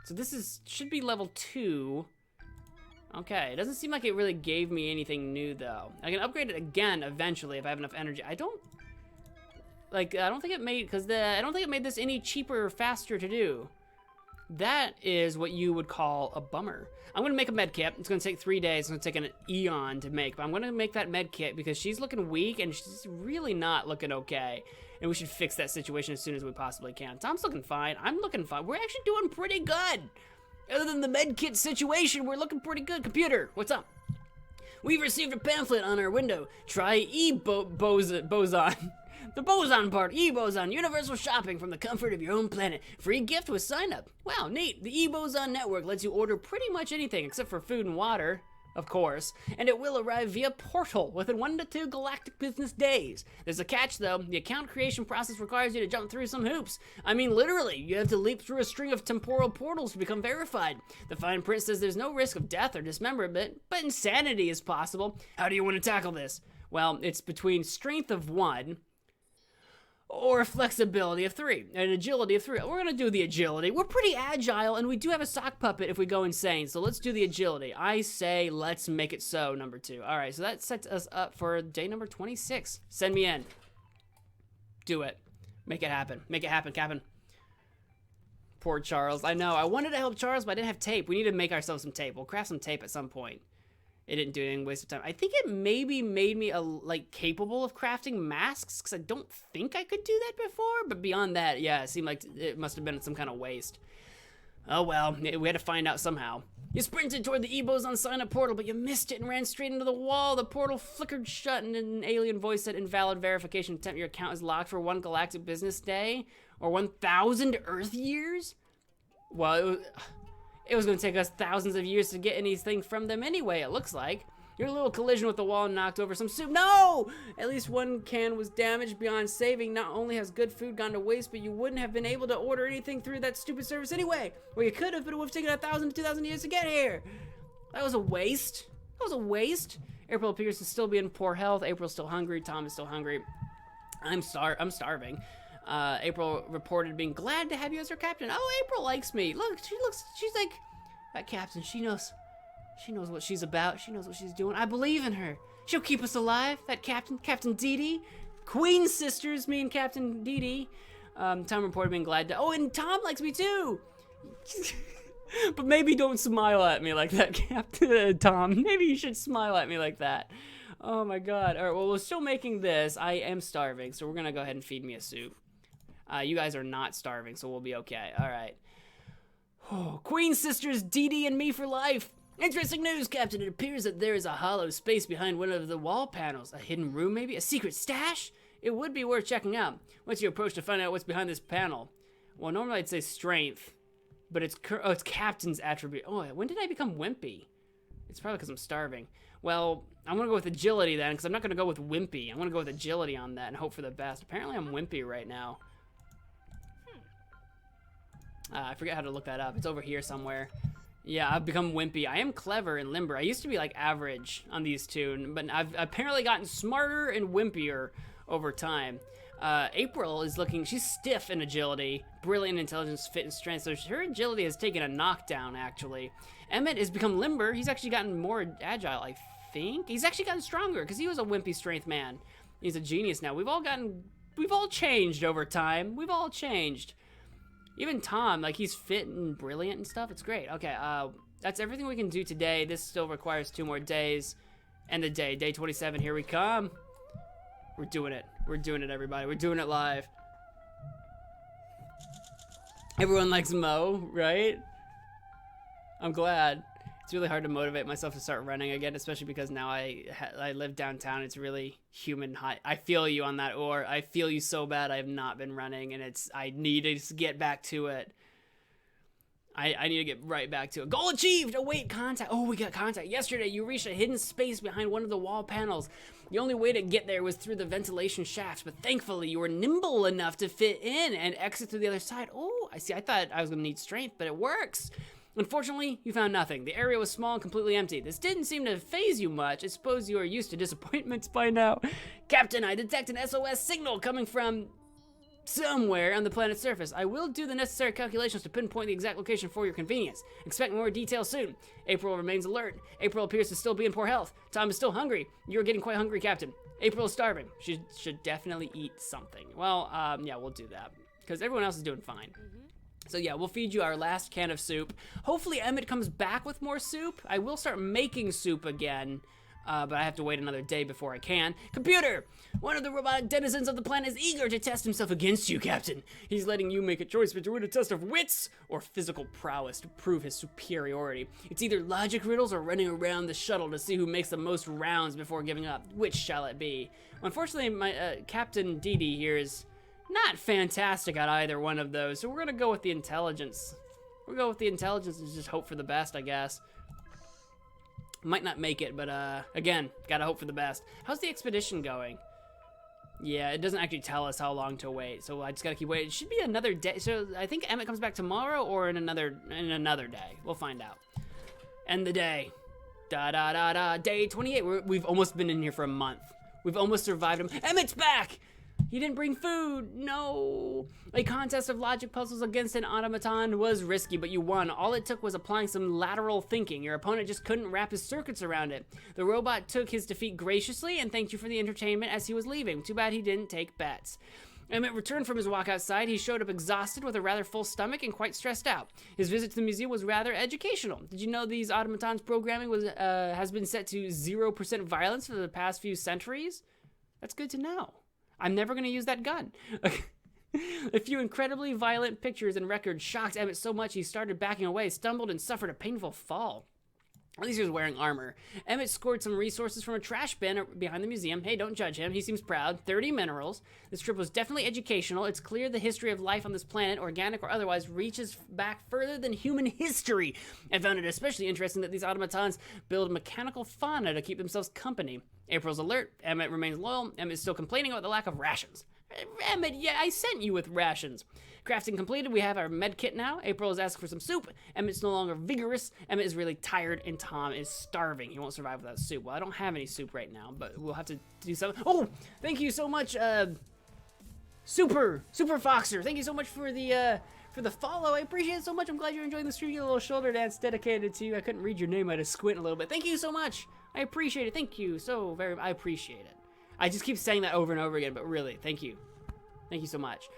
So this should be level 2. Okay, it doesn't seem like it really gave me anything new though. I can upgrade it again eventually if I have enough energy. I don't think it made this any cheaper or faster to do. That is what you would call a bummer. I'm gonna make a med kit. It's gonna take 3 days. It's gonna take an eon to make, but I'm gonna make that med kit because she's looking weak and she's really not looking okay. And we should fix that situation as soon as we possibly can. Tom's looking fine. I'm looking fine. We're actually doing pretty good. Other than the med kit situation, we're looking pretty good. Computer, what's up? We've received a pamphlet on our window. Try boson. The boson part, e-boson, universal shopping from the comfort of your own planet. Free gift with sign up. Wow, neat. The e-boson network lets you order pretty much anything except for food and water, of course, and it will arrive via portal within 1 to 2 galactic business days. There's a catch though. The account creation process requires you to jump through some hoops. I mean, literally, you have to leap through a string of temporal portals to become verified. The fine print says there's no risk of death or dismemberment, but insanity is possible. How do you want to tackle this? Well, it's between strength of 1 or flexibility of 3, and agility of 3. We're gonna do the agility. We're pretty agile, and we do have a sock puppet if we go insane, so let's do the agility. I say let's make it so, number 2. All right, so that sets us up for day number 26. Send me in. Do it. Make it happen. Make it happen, Captain. Poor Charles. I know. I wanted to help Charles, but I didn't have tape. We need to make ourselves some tape. We'll craft some tape at some point. It didn't do anything, waste of time. I think it maybe made me like capable of crafting masks, because I don't think I could do that before. But beyond that, yeah, it seemed like it must have been some kind of waste. Oh well, we had to find out somehow. You sprinted toward the Ebos on sign-up portal, but you missed it and ran straight into the wall. The portal flickered shut, and an alien voice said, "Invalid verification attempt. Your account is locked for 1 galactic business day, or 1,000 Earth years." Well, it was going to take us thousands of years to get anything from them anyway, it looks like. Your little collision with the wall knocked over some soup. No! At least one can was damaged beyond saving. Not only has good food gone to waste, but you wouldn't have been able to order anything through that stupid service anyway. Well, you could have, but it would have taken 1,000 to 2,000 years to get here. That was a waste. That was a waste. April appears to still be in poor health. April's still hungry. Tom is still hungry. I'm starving. April reported being glad to have you as her captain. Oh, April likes me. Look, she's like, that captain, she knows what she's about. She knows what she's doing. I believe in her. She'll keep us alive. That Captain Dee Dee. Queen sisters, me and Captain Dee Dee. Tom reported being glad to, oh, and Tom likes me too. But maybe don't smile at me like that, Captain Tom. Maybe you should smile at me like that. Oh my God. All right, well, we're still making this. I am starving, so we're gonna go ahead and feed me a soup. You guys are not starving, so we'll be okay. All right. Oh, Queen sisters, Dee Dee and me for life. Interesting news, Captain. It appears that there is a hollow space behind one of the wall panels. A hidden room, maybe? A secret stash? It would be worth checking out. What's your approach to find out what's behind this panel? Well, normally I'd say strength, but it's Captain's attribute. Oh, when did I become wimpy? It's probably because I'm starving. Well, I'm going to go with agility then, because I'm not going to go with wimpy. I'm going to go with agility on that and hope for the best. Apparently I'm wimpy right now. I forget how to look that up. It's over here somewhere. Yeah, I've become wimpy. I am clever and limber. I used to be like average on these two, but I've apparently gotten smarter and wimpier over time. April is looking, she's stiff in agility, brilliant intelligence, fit, and strength, so her agility has taken a knockdown, actually. Emmett has become limber. He's actually gotten more agile, I think. He's actually gotten stronger, because he was a wimpy strength man. He's a genius now. We've all changed over time. We've all changed. Even Tom, like, he's fit and brilliant and stuff. It's great. Okay, that's everything we can do today. This still requires 2 more days. End the day. Day 27, here we come. We're doing it. We're doing it, everybody. We're doing it live. Everyone likes Mo, right? I'm glad. It's really hard to motivate myself to start running again, especially because now I live downtown. It's really human high. I feel you on that, or I feel you so bad I have not been running, and I need to just get back to it. I need to get right back to it. Goal achieved! Await contact. Oh, we got contact. Yesterday, you reached a hidden space behind one of the wall panels. The only way to get there was through the ventilation shafts, but thankfully, you were nimble enough to fit in and exit through the other side. Oh, I see. I thought I was going to need strength, but it works. Unfortunately, you found nothing. The area was small and completely empty. This didn't seem to faze you much. I suppose you are used to disappointments by now. Captain, I detect an SOS signal coming from somewhere on the planet's surface. I will do the necessary calculations to pinpoint the exact location for your convenience. Expect more details soon. April remains alert. April appears to still be in poor health. Tom is still hungry. You're getting quite hungry, Captain. April is starving. She should definitely eat something. Well, yeah, we'll do that, because everyone else is doing fine. So yeah, we'll feed you our last can of soup. Hopefully Emmett comes back with more soup. I will start making soup again, but I have to wait another day before I can. Computer! One of the robotic denizens of the planet is eager to test himself against you, Captain. He's letting you make a choice between a test of wits or physical prowess to prove his superiority. It's either logic riddles or running around the shuttle to see who makes the most rounds before giving up. Which shall it be? Unfortunately, my Captain Dee Dee here is not fantastic at either one of those, so we're gonna go with the intelligence. We'll go with the intelligence and just hope for the best, I guess. Might not make it, but again, gotta hope for the best. How's the expedition going? Yeah, it doesn't actually tell us how long to wait, so I just gotta keep waiting. It should be another day. So I think Emmett comes back tomorrow or in another day. We'll find out. End the day. Day 28. We've almost been in here for a month. We've almost survived him. Emmett's back! He didn't bring food, no. A contest of logic puzzles against an automaton was risky, but you won. All it took was applying some lateral thinking. Your opponent just couldn't wrap his circuits around it. The robot took his defeat graciously and thanked you for the entertainment as he was leaving. Too bad he didn't take bets. Emmett returned from his walk outside. He showed up exhausted with a rather full stomach and quite stressed out. His visit to the museum was rather educational. Did you know these automatons' programming has been set to 0% violence for the past few centuries? That's good to know. I'm never going to use that gun. A few incredibly violent pictures and records shocked Emmett so much he started backing away, stumbled, and suffered a painful fall. At least he was wearing armor. Emmett scored some resources from a trash bin behind the museum. Hey, don't judge him. He seems proud. 30 minerals. This trip was definitely educational. It's clear the history of life on this planet, organic or otherwise, reaches back further than human history. I found it especially interesting that these automatons build mechanical fauna to keep themselves company. April's alert. Emmett remains loyal. Emmett is still complaining about the lack of rations. Emmett, yeah, I sent you with rations. Crafting completed, we have our med kit now. April is asking for some soup. Emmett's no longer vigorous. Emmett is really tired, and Tom is starving. He won't survive without soup. Well, I don't have any soup right now, but we'll have to do something. Oh, thank you so much, Super Foxer. Thank you so much for the follow. I appreciate it so much. I'm glad you're enjoying the stream. You get a little shoulder dance dedicated to you. I couldn't read your name. I had to squint a little bit. Thank you so much. I appreciate it. Thank you so very much. I appreciate it. I just keep saying that over and over again, but really, thank you. Thank you so much.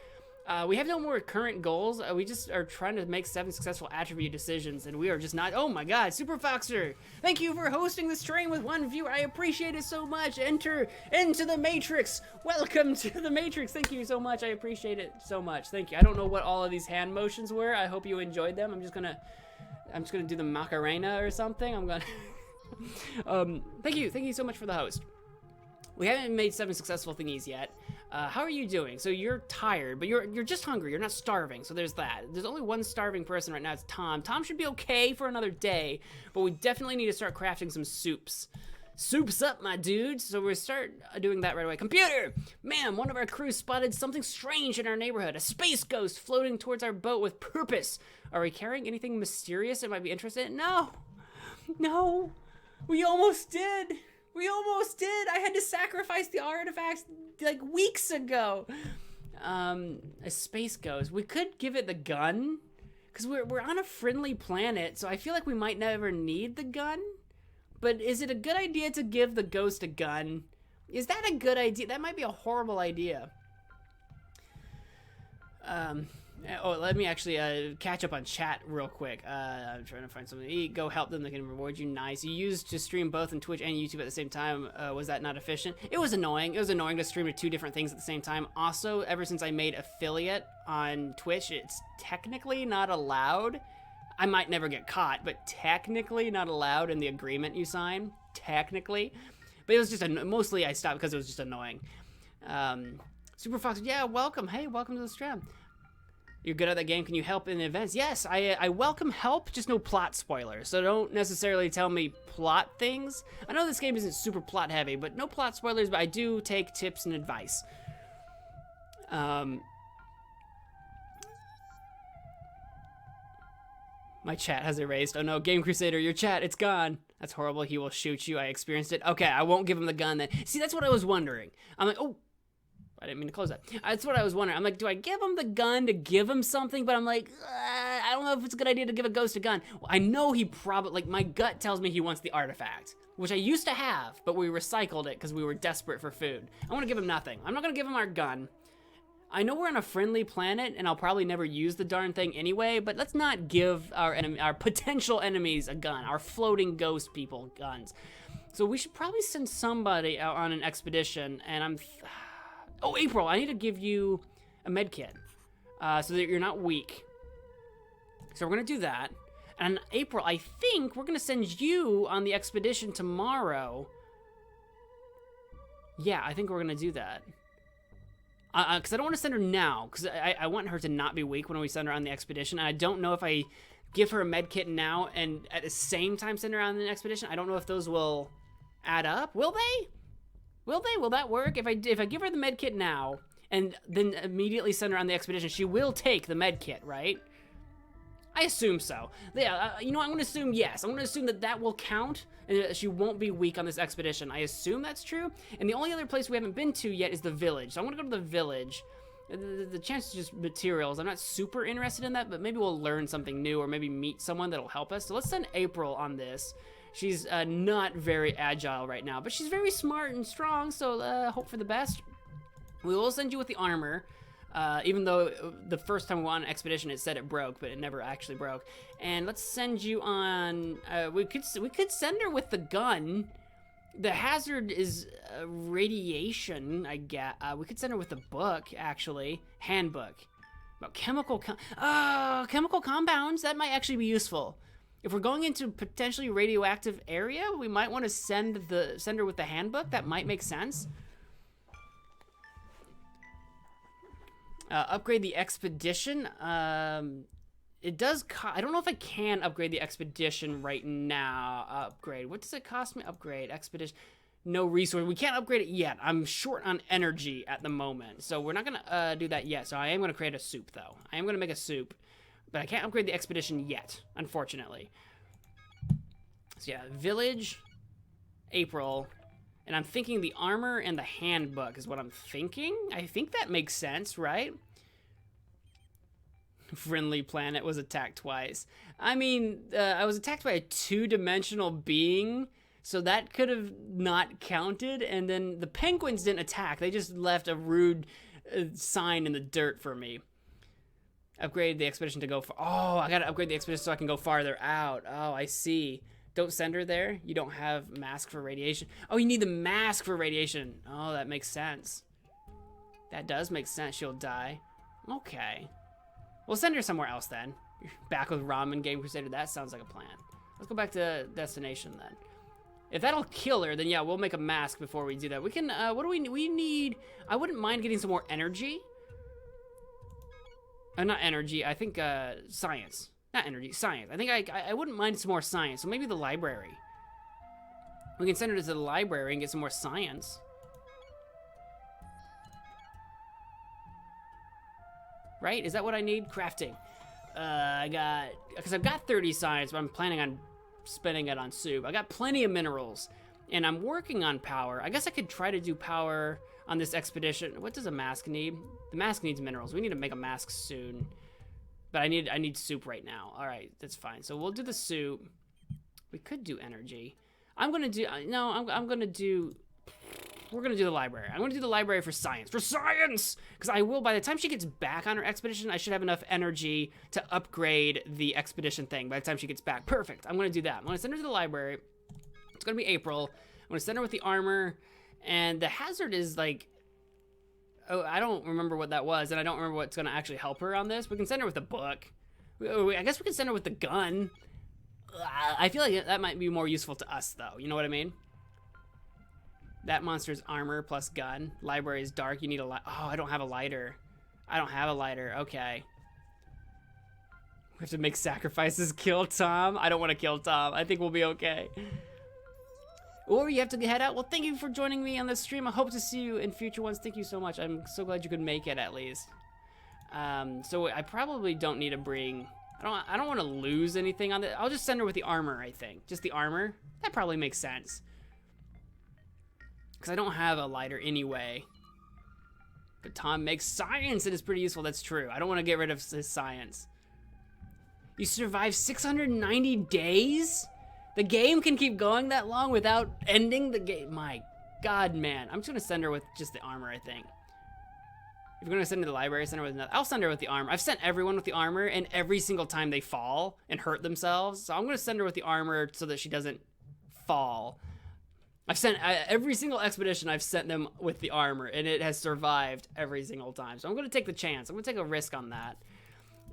We have no more current goals. We just are trying to make 7 successful attribute decisions, and we are just not. Oh my God, Super Foxer! Thank you for hosting this stream with 1 viewer. I appreciate it so much. Enter into the Matrix. Welcome to the Matrix. Thank you so much. I appreciate it so much. Thank you. I don't know what all of these hand motions were. I hope you enjoyed them. I'm just gonna do the Macarena or something. I'm gonna. Thank you so much for the host. We haven't made 7 successful thingies yet. How are you doing? So you're tired, but you're just hungry. You're not starving, so there's that. There's only one starving person right now. It's Tom. Tom should be okay for another day, but we definitely need to start crafting some soups. Soups up, my dude. So we'll start doing that right away. Computer! Ma'am, one of our crew spotted something strange in our neighborhood. A space ghost floating towards our boat with purpose. Are we carrying anything mysterious that might be interested? No. No. We almost did. We almost did. I had to sacrifice the artifacts like weeks ago. A space ghost. We could give it the gun because we're on a friendly planet, so I feel like we might never need the gun. But is it a good idea to give the ghost a gun? Is that a good idea? That might be a horrible idea. Let me actually catch up on chat real quick. I'm trying to find something to eat. Go help them. They can reward you. Nice. You used to stream both on Twitch and YouTube at the same time. Was that not efficient? It was annoying. It was annoying to stream to 2 different things at the same time. Also, ever since I made affiliate on Twitch, it's technically not allowed. I might never get caught, but technically not allowed in the agreement you sign. Technically. But it was just, mostly I stopped because it was just annoying. Super Fox, yeah, welcome. Hey, welcome to the stream. You're good at that game. Can you help in events? Yes, I welcome help, just no plot spoilers. So don't necessarily tell me plot things. I know this game isn't super plot heavy, but no plot spoilers, but I do take tips and advice. My chat has erased. Oh no, Game Crusader, your chat, it's gone. That's horrible. He will shoot you. I experienced it. Okay, I won't give him the gun then. See, that's what I was wondering. I'm like, oh. I didn't mean to close that. That's what I was wondering. I'm like, do I give him the gun to give him something? But I'm like, I don't know if it's a good idea to give a ghost a gun. Well, I know he probably, like, my gut tells me he wants the artifact, which I used to have, but we recycled it because we were desperate for food. I want to give him nothing. I'm not going to give him our gun. I know we're on a friendly planet, and I'll probably never use the darn thing anyway, but let's not give our potential enemies a gun, our floating ghost people guns. So we should probably send somebody out on an expedition, and Oh, April, I need to give you a med kit so that you're not weak. So we're going to do that. And April, I think we're going to send you on the expedition tomorrow. Yeah, I think we're going to do that. Because I don't want to send her now, because I want her to not be weak when we send her on the expedition. And I don't know if I give her a med kit now and at the same time send her on the expedition. I don't know if those will add up. Will they? Will that work? If I give her the med kit now and then immediately send her on the expedition, she will take the med kit, right? I assume so. Yeah, you know, I'm going to assume yes. I'm going to assume that will count and that she won't be weak on this expedition. I assume that's true. And the only other place we haven't been to yet is the village. So I want to go to the village. The chance is just materials. I'm not super interested in that, but maybe we'll learn something new or maybe meet someone that'll help us. So let's send April on this. She's not very agile right now, but she's very smart and strong, so hope for the best. We will send you with the armor, even though the first time we went on an expedition it said it broke, but it never actually broke. And let's send you on. We could send her with the gun. The hazard is radiation, I guess. We could send her with the book, actually. Handbook. About chemical compounds. That might actually be useful. If we're going into potentially radioactive area, we might want to send her with the handbook. That might make sense. Upgrade the expedition. It does I don't know if I can upgrade the expedition right now. Upgrade. What does it cost me? Upgrade. Expedition. No resource. We can't upgrade it yet. I'm short on energy at the moment. So we're not going to do that yet. So I am going to create a soup, though. I am going to make a soup. But I can't upgrade the expedition yet, unfortunately. So yeah, village, April. And I'm thinking the armor and the handbook is what I'm thinking. I think that makes sense, right? Friendly planet was attacked twice. I mean, I was attacked by a two-dimensional being, so that could have not counted. And then the penguins didn't attack. They just left a rude sign in the dirt for me. Upgrade the expedition to go for... Oh, I gotta upgrade the expedition so I can go farther out. Oh, I see. Don't send her there. You don't have mask for radiation. Oh, you need the mask for radiation. Oh, that makes sense. That does make sense. She'll die. Okay. We'll send her somewhere else then. Back with Ramen Game Crusader. That sounds like a plan. Let's go back to destination then. If that'll kill her, then yeah, we'll make a mask before we do that. We can, what do we need? I wouldn't mind getting some more energy. Not energy, I think, science. Not energy, science. I think I wouldn't mind some more science. So maybe the library. We can send her to the library and get some more science. Right? Is that what I need? Crafting. Because I've got 30 science, but I'm planning on spending it on soup. I got plenty of minerals, and I'm working on power. I guess I could try to do power on this expedition. What does a mask need? The mask needs minerals. We need to make a mask soon. But I need soup right now. All right, that's fine. So we'll do the soup. We could do energy. I'm gonna do we're gonna do the library. I'm gonna do the library for science. Because I will, by the time she gets back on her expedition, I should have enough energy to upgrade the expedition thing by the time she gets back. Perfect. I'm gonna do that. I'm gonna send her to the library. It's gonna be April. I'm gonna send her with the armor, and the hazard is like, oh, I don't remember what that was, and I don't remember what's gonna actually help her on this. We can send her with the book. I guess we can send her with the gun. I feel like that might be more useful to us, though. You know what I mean? That monster's armor plus gun. Library is dark. You need a light. Oh, I don't have a lighter. I don't have a lighter. Okay. We have to make sacrifices. Kill Tom. I don't want to kill Tom. I think we'll be okay. Or you have to head out. Well, thank you for joining me on this stream. I hope to see you in future ones. Thank you so much. I'm so glad you could make it at least. So I probably don't need to bring... I don't want to lose anything on the... I'll just send her with the armor, I think. Just the armor. That probably makes sense. Because I don't have a lighter anyway. But Tom makes science. It is pretty useful. That's true. I don't want to get rid of his science. You survived 690 days? The game can keep going that long without ending the game. My God, man. I'm just going to send her with just the armor, I think. If you're going to send her to the library, send her with another. I'll send her with the armor. I've sent everyone with the armor, and every single time they fall and hurt themselves. So I'm going to send her with the armor so that she doesn't fall. I've sent every single expedition, I've sent them with the armor, and it has survived every single time. So I'm going to take the chance. I'm going to take a risk on that.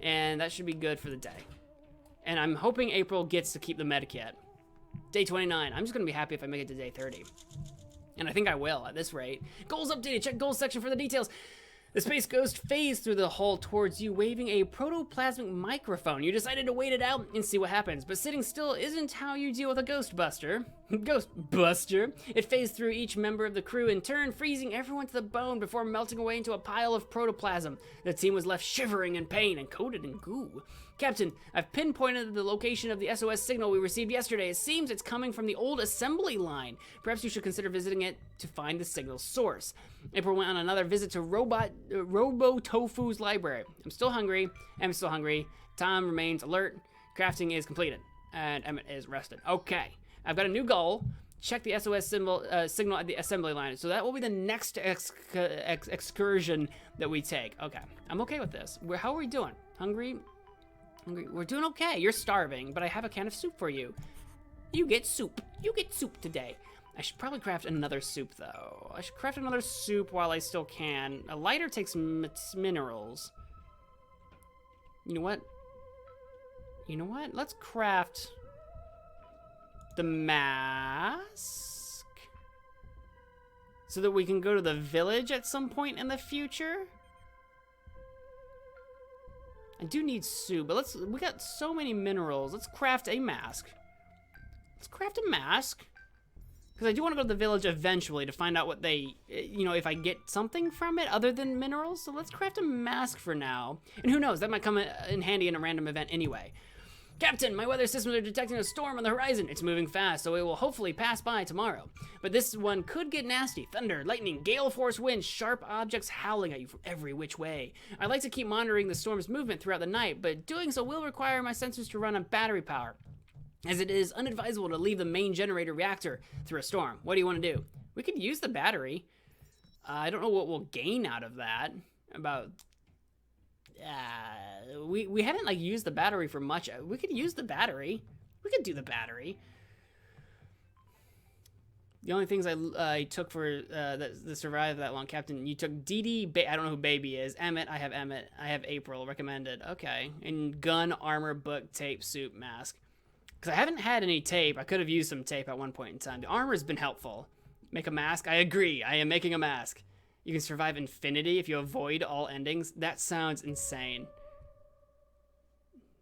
And that should be good for the day. And I'm hoping April gets to keep the medikit. Day 29. I'm just going to be happy if I make it to day 30. And I think I will at this rate. Goals updated. Check goals section for the details. The Space Ghost phased through the hall towards you, waving a protoplasmic microphone. You decided to wait it out and see what happens, but sitting still isn't how you deal with a Ghostbuster. Ghostbuster! It phased through each member of the crew in turn, freezing everyone to the bone before melting away into a pile of protoplasm. The team was left shivering in pain and coated in goo. Captain, I've pinpointed the location of the SOS signal we received yesterday. It seems it's coming from the old assembly line. Perhaps you should consider visiting it to find the signal's source. April went on another visit to Robo Tofu's library. I'm still hungry. Tom remains alert. Crafting is completed. And Emmett is rested. Okay. I've got a new goal. check the SOS signal at the assembly line. So that will be the next excursion that we take. Okay, I'm okay with this. How are we doing? Hungry? Hungry? We're doing okay. You're starving, but I have a can of soup for you. You get soup. You get soup today. I should probably craft another soup, though. I should craft another soup while I still can. A lighter takes minerals. You know what? You know what? Let's craft the mask so that we can go to the village at some point in the future. I do need soup, but we got so many minerals. Let's craft a mask. Let's craft a mask. Because I do want to go to the village eventually to find out what they, you know, if I get something from it other than minerals. So let's craft a mask for now. And who knows, that might come in handy in a random event anyway. Captain, my weather systems are detecting a storm on the horizon. It's moving fast, so it will hopefully pass by tomorrow. But this one could get nasty. Thunder, lightning, gale force winds, sharp objects howling at you from every which way. I'd like to keep monitoring the storm's movement throughout the night, but doing so will require my sensors to run on battery power, as it is unadvisable to leave the main generator reactor through a storm. What do you want to do? We could use the battery. I don't know what we'll gain out of that. We haven't like used the battery for much. We could use the battery. We could do the battery. The only things I took for that survive that long, Captain, you took DD. I don't know who Baby is. Emmett. I have Emmett. I have April. Recommended. Okay. And gun, armor, book, tape, soup, mask. Because I haven't had any tape. I could have used some tape at one point in time. The armor's been helpful. Make a mask? I agree. I am making a mask. You can survive infinity if you avoid all endings. That sounds insane.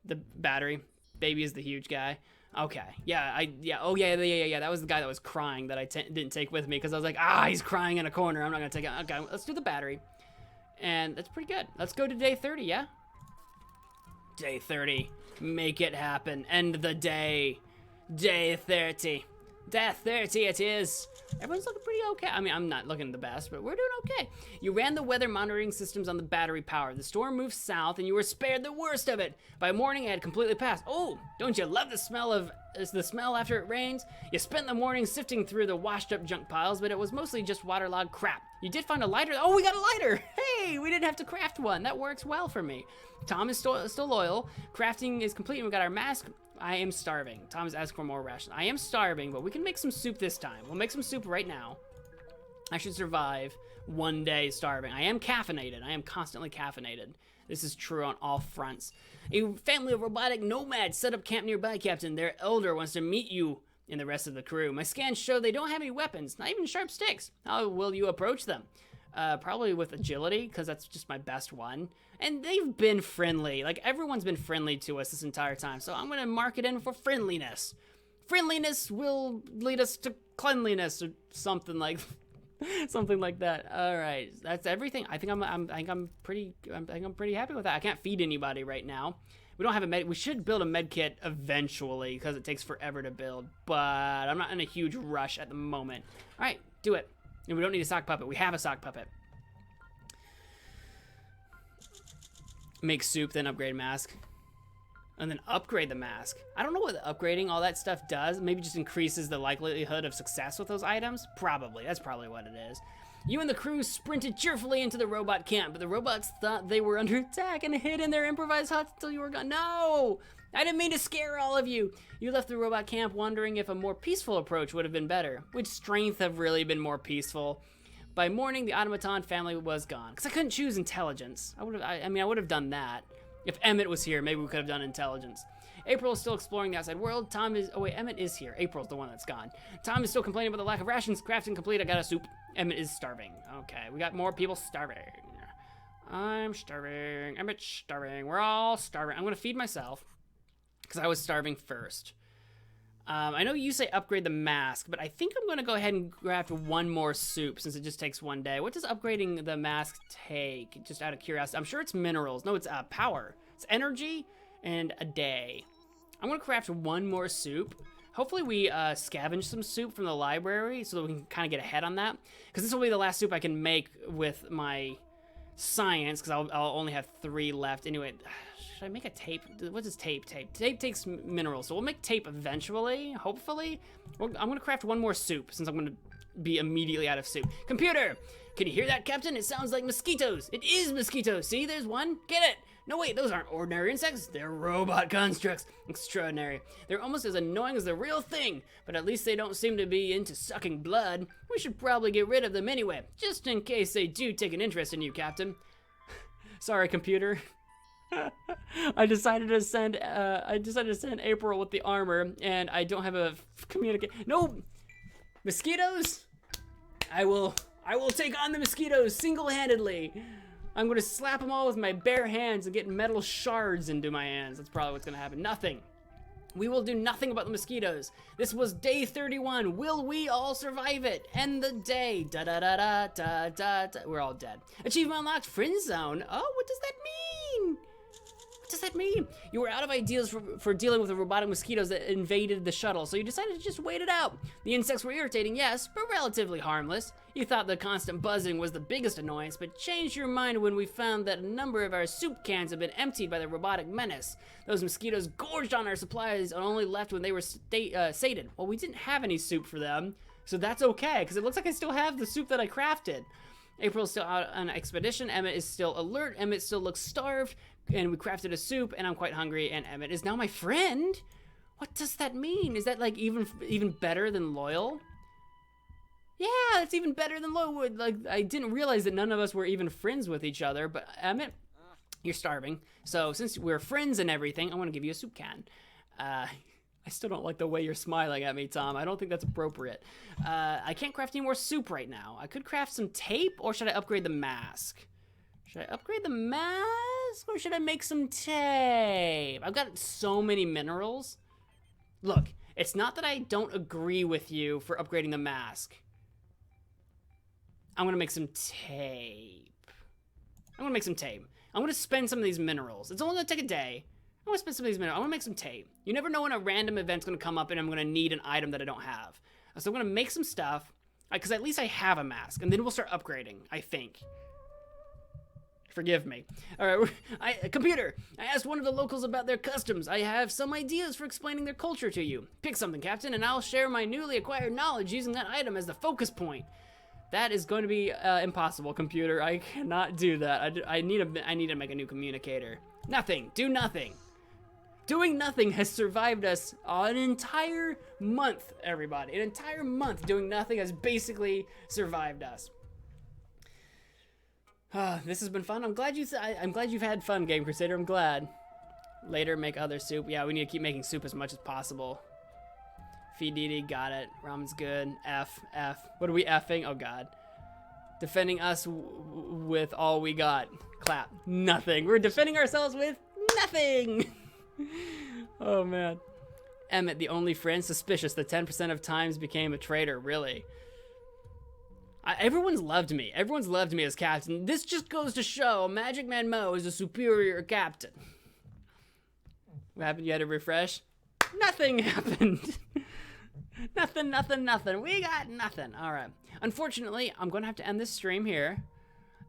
The battery. Baby is the huge guy. Okay. Yeah. Oh, yeah. That was the guy that was crying that I didn't take with me because I was like, he's crying in a corner. I'm not going to take it. Okay, let's do the battery. And that's pretty good. Let's go to day 30, yeah? Day 30. Make it happen. End the day. Day 30. Day 30 it is. Everyone's looking pretty okay. I mean, I'm not looking the best, but we're doing okay. You ran the weather monitoring systems on the battery power. The storm moved south, and you were spared the worst of it. By morning, it had completely passed. Oh, don't you love the smell after it rains? You spent the morning sifting through the washed-up junk piles, but it was mostly just waterlogged crap. You did find a lighter. Oh, we got a lighter. Hey, we didn't have to craft one. That works well for me. Tom is still loyal. Crafting is complete, and we got our mask. I am starving. Tom is asking for more rations. I am starving, but we can make some soup this time. We'll make some soup right now. I should survive one day starving. I am caffeinated. I am constantly caffeinated. This is true on all fronts. A family of robotic nomads set up camp nearby, Captain. Their elder wants to meet you and the rest of the crew. My scans show they don't have any weapons, not even sharp sticks. How will you approach them? Probably with agility, because that's just my best one. And they've been friendly. Like, everyone's been friendly to us this entire time, so I'm going to mark it in for friendliness. Friendliness will lead us to cleanliness, or something like that. All right, that's everything. I think I'm pretty happy with that. I can't feed anybody right now. We don't have a med. We should build a med kit eventually, because it takes forever to build, but I'm not in a huge rush at the moment. All right, do it. And we don't need a sock puppet. We have a sock puppet. Make soup, then upgrade mask. And then upgrade the mask. I don't know what upgrading all that stuff does. Maybe just increases the likelihood of success with those items. Probably. That's probably what it is. You and the crew sprinted cheerfully into the robot camp, but the robots thought they were under attack and hid in their improvised huts until you were gone. No! I didn't mean to scare all of you. You left the robot camp wondering if a more peaceful approach would have been better. Would strength have really been more peaceful? By morning, the automaton family was gone. Because I couldn't choose intelligence. I would have done that. If Emmett was here, maybe we could have done intelligence. April is still exploring the outside world. Emmett is here. April's the one that's gone. Tom is still complaining about the lack of rations. Crafting complete. I got a soup. Emmett is starving. Okay, we got more people starving. I'm starving. Emmett's starving. We're all starving. I'm going to feed myself. Because I was starving first. I know you say upgrade the mask, but I think I'm going to go ahead and craft one more soup since it just takes one day. What does upgrading the mask take? Just out of curiosity. I'm sure it's minerals. No, it's power. It's energy and a day. I'm going to craft one more soup. Hopefully we scavenge some soup from the library so that we can kind of get ahead on that. Because this will be the last soup I can make with my science, because I'll only have 3 left. Anyway, should I make a tape? What is tape? Tape takes minerals, so we'll make tape eventually, hopefully. I'm going to craft 1 more soup, since I'm going to be immediately out of soup. Computer! Can you hear that, Captain? It sounds like mosquitoes. It is mosquitoes. See, there's one. Get it? No, wait, those aren't ordinary insects. They're robot constructs. Extraordinary. They're almost as annoying as the real thing, but at least they don't seem to be into sucking blood. We should probably get rid of them anyway, just in case they do take an interest in you, Captain. Sorry, computer. I decided to send April with the armor, and I don't have a communicate. No, mosquitoes. I will take on the mosquitoes single-handedly. I'm going to slap them all with my bare hands and get metal shards into my hands. That's probably what's going to happen. Nothing. We will do nothing about the mosquitoes. This was day 31. Will we all survive it? End the day. Da-da-da-da-da-da-da. We're all dead. Achievement unlocked. Friend zone. Oh, what does that mean? What does that mean? You were out of ideas for dealing with the robotic mosquitoes that invaded the shuttle, so you decided to just wait it out. The insects were irritating, yes, but relatively harmless. You thought the constant buzzing was the biggest annoyance, but changed your mind when we found that a number of our soup cans had been emptied by the robotic menace. Those mosquitoes gorged on our supplies and only left when they were sated. Well, we didn't have any soup for them, so that's okay, because it looks like I still have the soup that I crafted. April's still out on an expedition. Emmett is still alert. Emmett still looks starved. And we crafted a soup, and I'm quite hungry, and Emmett is now my friend? What does that mean? Is that, like, even better than loyal? Yeah, it's even better than loyal. Like, I didn't realize that none of us were even friends with each other, but Emmett, you're starving. So since we're friends and everything, I want to give you a soup can. I still don't like the way you're smiling at me, Tom. I don't think that's appropriate. I can't craft any more soup right now. I could craft some tape, or should I upgrade the mask? Should I upgrade the mask, or should I make some tape? I've got so many minerals. Look, it's not that I don't agree with you for upgrading the mask. I'm gonna make some tape. I'm gonna spend some of these minerals. It's only gonna take a day. I'm gonna spend some of these minerals. I'm gonna make some tape. You never know when a random event's gonna come up and I'm gonna need an item that I don't have. So I'm gonna make some stuff, because at least I have a mask, and then we'll start upgrading, I think. Forgive me. All right, computer, I asked one of the locals about their customs. I have some ideas for explaining their culture to you. Pick something, Captain, and I'll share my newly acquired knowledge using that item as the focus point. That is going to be impossible, computer. I cannot do that. I need to make a new communicator. Nothing. Do nothing. Doing nothing has survived us an entire month, everybody. An entire month doing nothing has basically survived us. This has been fun. I'm glad you've had fun, Game Crusader. I'm glad. Later, make other soup. Yeah, we need to keep making soup as much as possible. Feed Didi, got it. Ramen's good. F. What are we effing? Oh, God. Defending us with all we got. Clap. Nothing. We're defending ourselves with nothing. Oh, man. Emmett, the only friend. Suspicious. The 10% of times became a traitor. Really? Everyone's loved me. Everyone's loved me as captain. This just goes to show MagicManMo is a superior captain. What happened? You had to refresh? Nothing happened. Nothing. We got nothing. All right. Unfortunately, I'm going to have to end this stream here.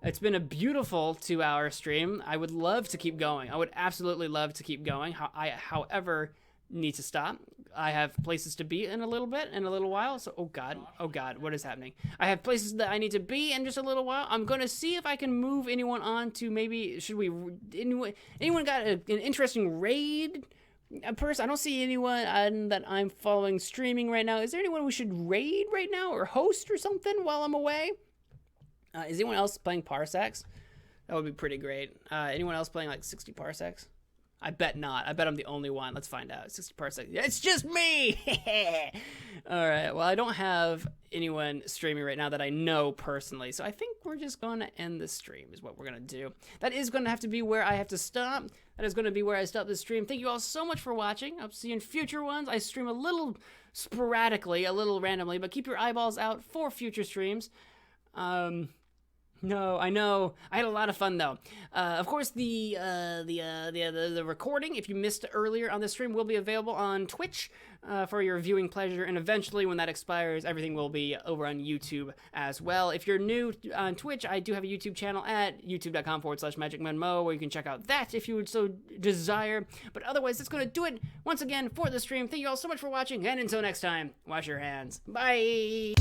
It's been a beautiful 2-hour stream. I would love to keep going. I would absolutely love to keep going. However, need to stop. I have places to be in a little while. So, oh God, what is happening? I have places that I need to be in just a little while. I'm going to see if I can move anyone on to maybe, anyone got an interesting raid person? I don't see anyone that I'm following streaming right now. Is there anyone we should raid right now or host or something while I'm away? Is anyone else playing Parsecs? That would be pretty great. Anyone else playing like 60 Parsecs? I bet not. I bet I'm the only one. Let's find out. 60 Parsecs. It's just me! All right. Well, I don't have anyone streaming right now that I know personally, so I think we're just going to end the stream is what we're going to do. That is going to have to be where I have to stop. That is going to be where I stop this stream. Thank you all so much for watching. I'll see you in future ones. I stream a little sporadically, a little randomly, but keep your eyeballs out for future streams. No, I know. I had a lot of fun though. Of course, the recording, if you missed it earlier on the stream, will be available on Twitch for your viewing pleasure. And eventually, when that expires, everything will be over on YouTube as well. If you're new on Twitch, I do have a YouTube channel at youtube.com/MagicManMo, where you can check out that if you would so desire. But otherwise, that's going to do it once again for the stream. Thank you all so much for watching, and until next time, wash your hands. Bye.